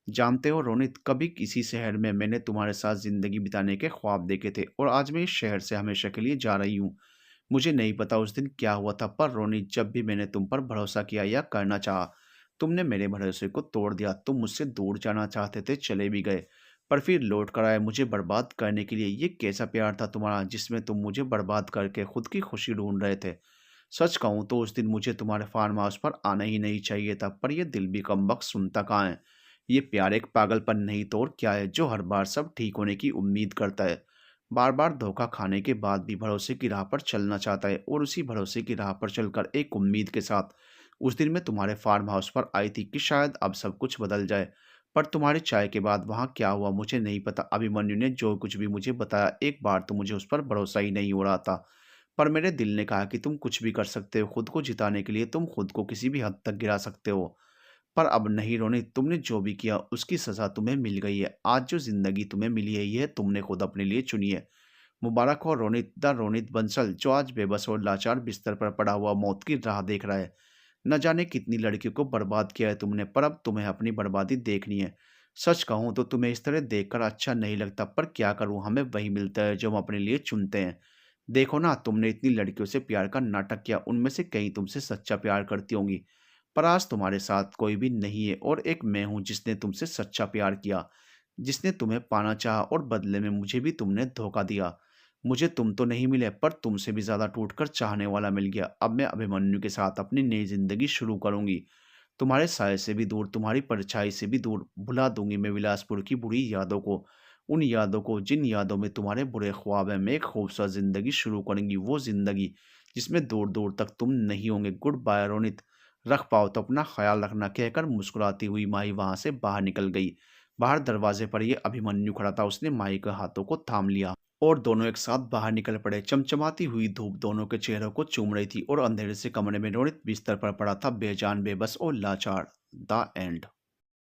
जानते हो रोनित, कभी किसी शहर में मैंने तुम्हारे साथ जिंदगी बिताने के ख्वाब देखे थे, और आज मैं इस शहर से हमेशा के लिए जा रही हूँ। मुझे नहीं पता उस दिन क्या हुआ था, पर रोनित, जब भी मैंने तुम पर भरोसा किया या करना चाहा, तुमने मेरे भरोसे को तोड़ दिया। तुम मुझसे दूर जाना चाहते थे, चले भी गए, पर फिर लौट कर आए मुझे बर्बाद करने के लिए। ये कैसा प्यार था तुम्हारा, जिसमें तुम मुझे बर्बाद करके खुद की खुशी ढूंढ रहे थे? सच कहूँ तो उस दिन मुझे तुम्हारे फार्म हाउस पर आना ही नहीं चाहिए था, पर यह दिल भी कम वक्त सुनता कहाँ है। ये प्यार एक पागलपन नहीं तो और क्या है, जो हर बार सब ठीक होने की उम्मीद करता है, बार बार धोखा खाने के बाद भी भरोसे की राह पर चलना चाहता है, और उसी भरोसे की राह पर चलकर एक उम्मीद के साथ उस दिन मैं तुम्हारे फार्म हाउस पर आई थी कि शायद अब सब कुछ बदल जाए। पर तुम्हारी चाय के बाद वहाँ क्या हुआ मुझे नहीं पता। अभिमन्यु ने जो कुछ भी मुझे बताया, एक बार तो मुझे उस पर भरोसा ही नहीं हो रहा था, पर मेरे दिल ने कहा कि तुम कुछ भी कर सकते हो, खुद को जिताने के लिए तुम खुद को किसी भी हद तक गिरा सकते हो। पर अब नहीं रोनित, तुमने जो भी किया उसकी सज़ा तुम्हें मिल गई है। आज जो ज़िंदगी तुम्हें मिली है, ये तुमने खुद अपने लिए चुनी है। मुबारक हो रोनित, द रोनित बंसल, जो आज बेबस और लाचार बिस्तर पर पड़ा हुआ मौत की राह देख रहा है। न जाने कितनी लड़कियों को बर्बाद किया है तुमने, पर अब तुम्हें अपनी बर्बादी देखनी है। सच कहूँ तो तुम्हें इस तरह देखकर अच्छा नहीं लगता, पर क्या करूँ, हमें वही मिलता है जो हम अपने लिए चुनते हैं। देखो ना, तुमने इतनी लड़कियों से प्यार का नाटक किया, उनमें से कई तुमसे सच्चा प्यार करती होंगी, पर आज तुम्हारे साथ कोई भी नहीं है, और एक मैं हूँ जिसने तुमसे सच्चा प्यार किया, जिसने तुम्हें पाना चाहा, और बदले में मुझे भी तुमने धोखा दिया। मुझे तुम तो नहीं मिले, पर तुमसे भी ज़्यादा टूटकर चाहने वाला मिल गया। अब मैं अभिमन्यु के साथ अपनी नई ज़िंदगी शुरू करूँगी। तुम्हारे साये से भी दूर, तुम्हारी परछाई से भी दूर, भुला दूँगी मैं विलासपुर की बुरी यादों को। उन यादों को जिन यादों में तुम्हारे बुरे ख्वाब हैं। मैं एक खूबसूरत ज़िंदगी शुरू करूँगी, वो ज़िंदगी जिसमें दूर-दूर तक तुम नहीं होंगे। गुड बाय रोनित, रख पाओ तो अपना ख़्याल रखना, कहकर मुस्कुराती हुई माही वहाँ से बाहर निकल गई। बाहर दरवाज़े पर ये अभिमन्यु खड़ा था, उसने माही के हाथों को थाम लिया, और दोनों एक साथ बाहर निकल पड़े। चमचमाती हुई धूप दोनों के चेहरों को चूम रही थी, और अंधेरे से कमरे में रोनित बिस्तर पर पड़ा था, बेजान, बेबस और लाचार। The end.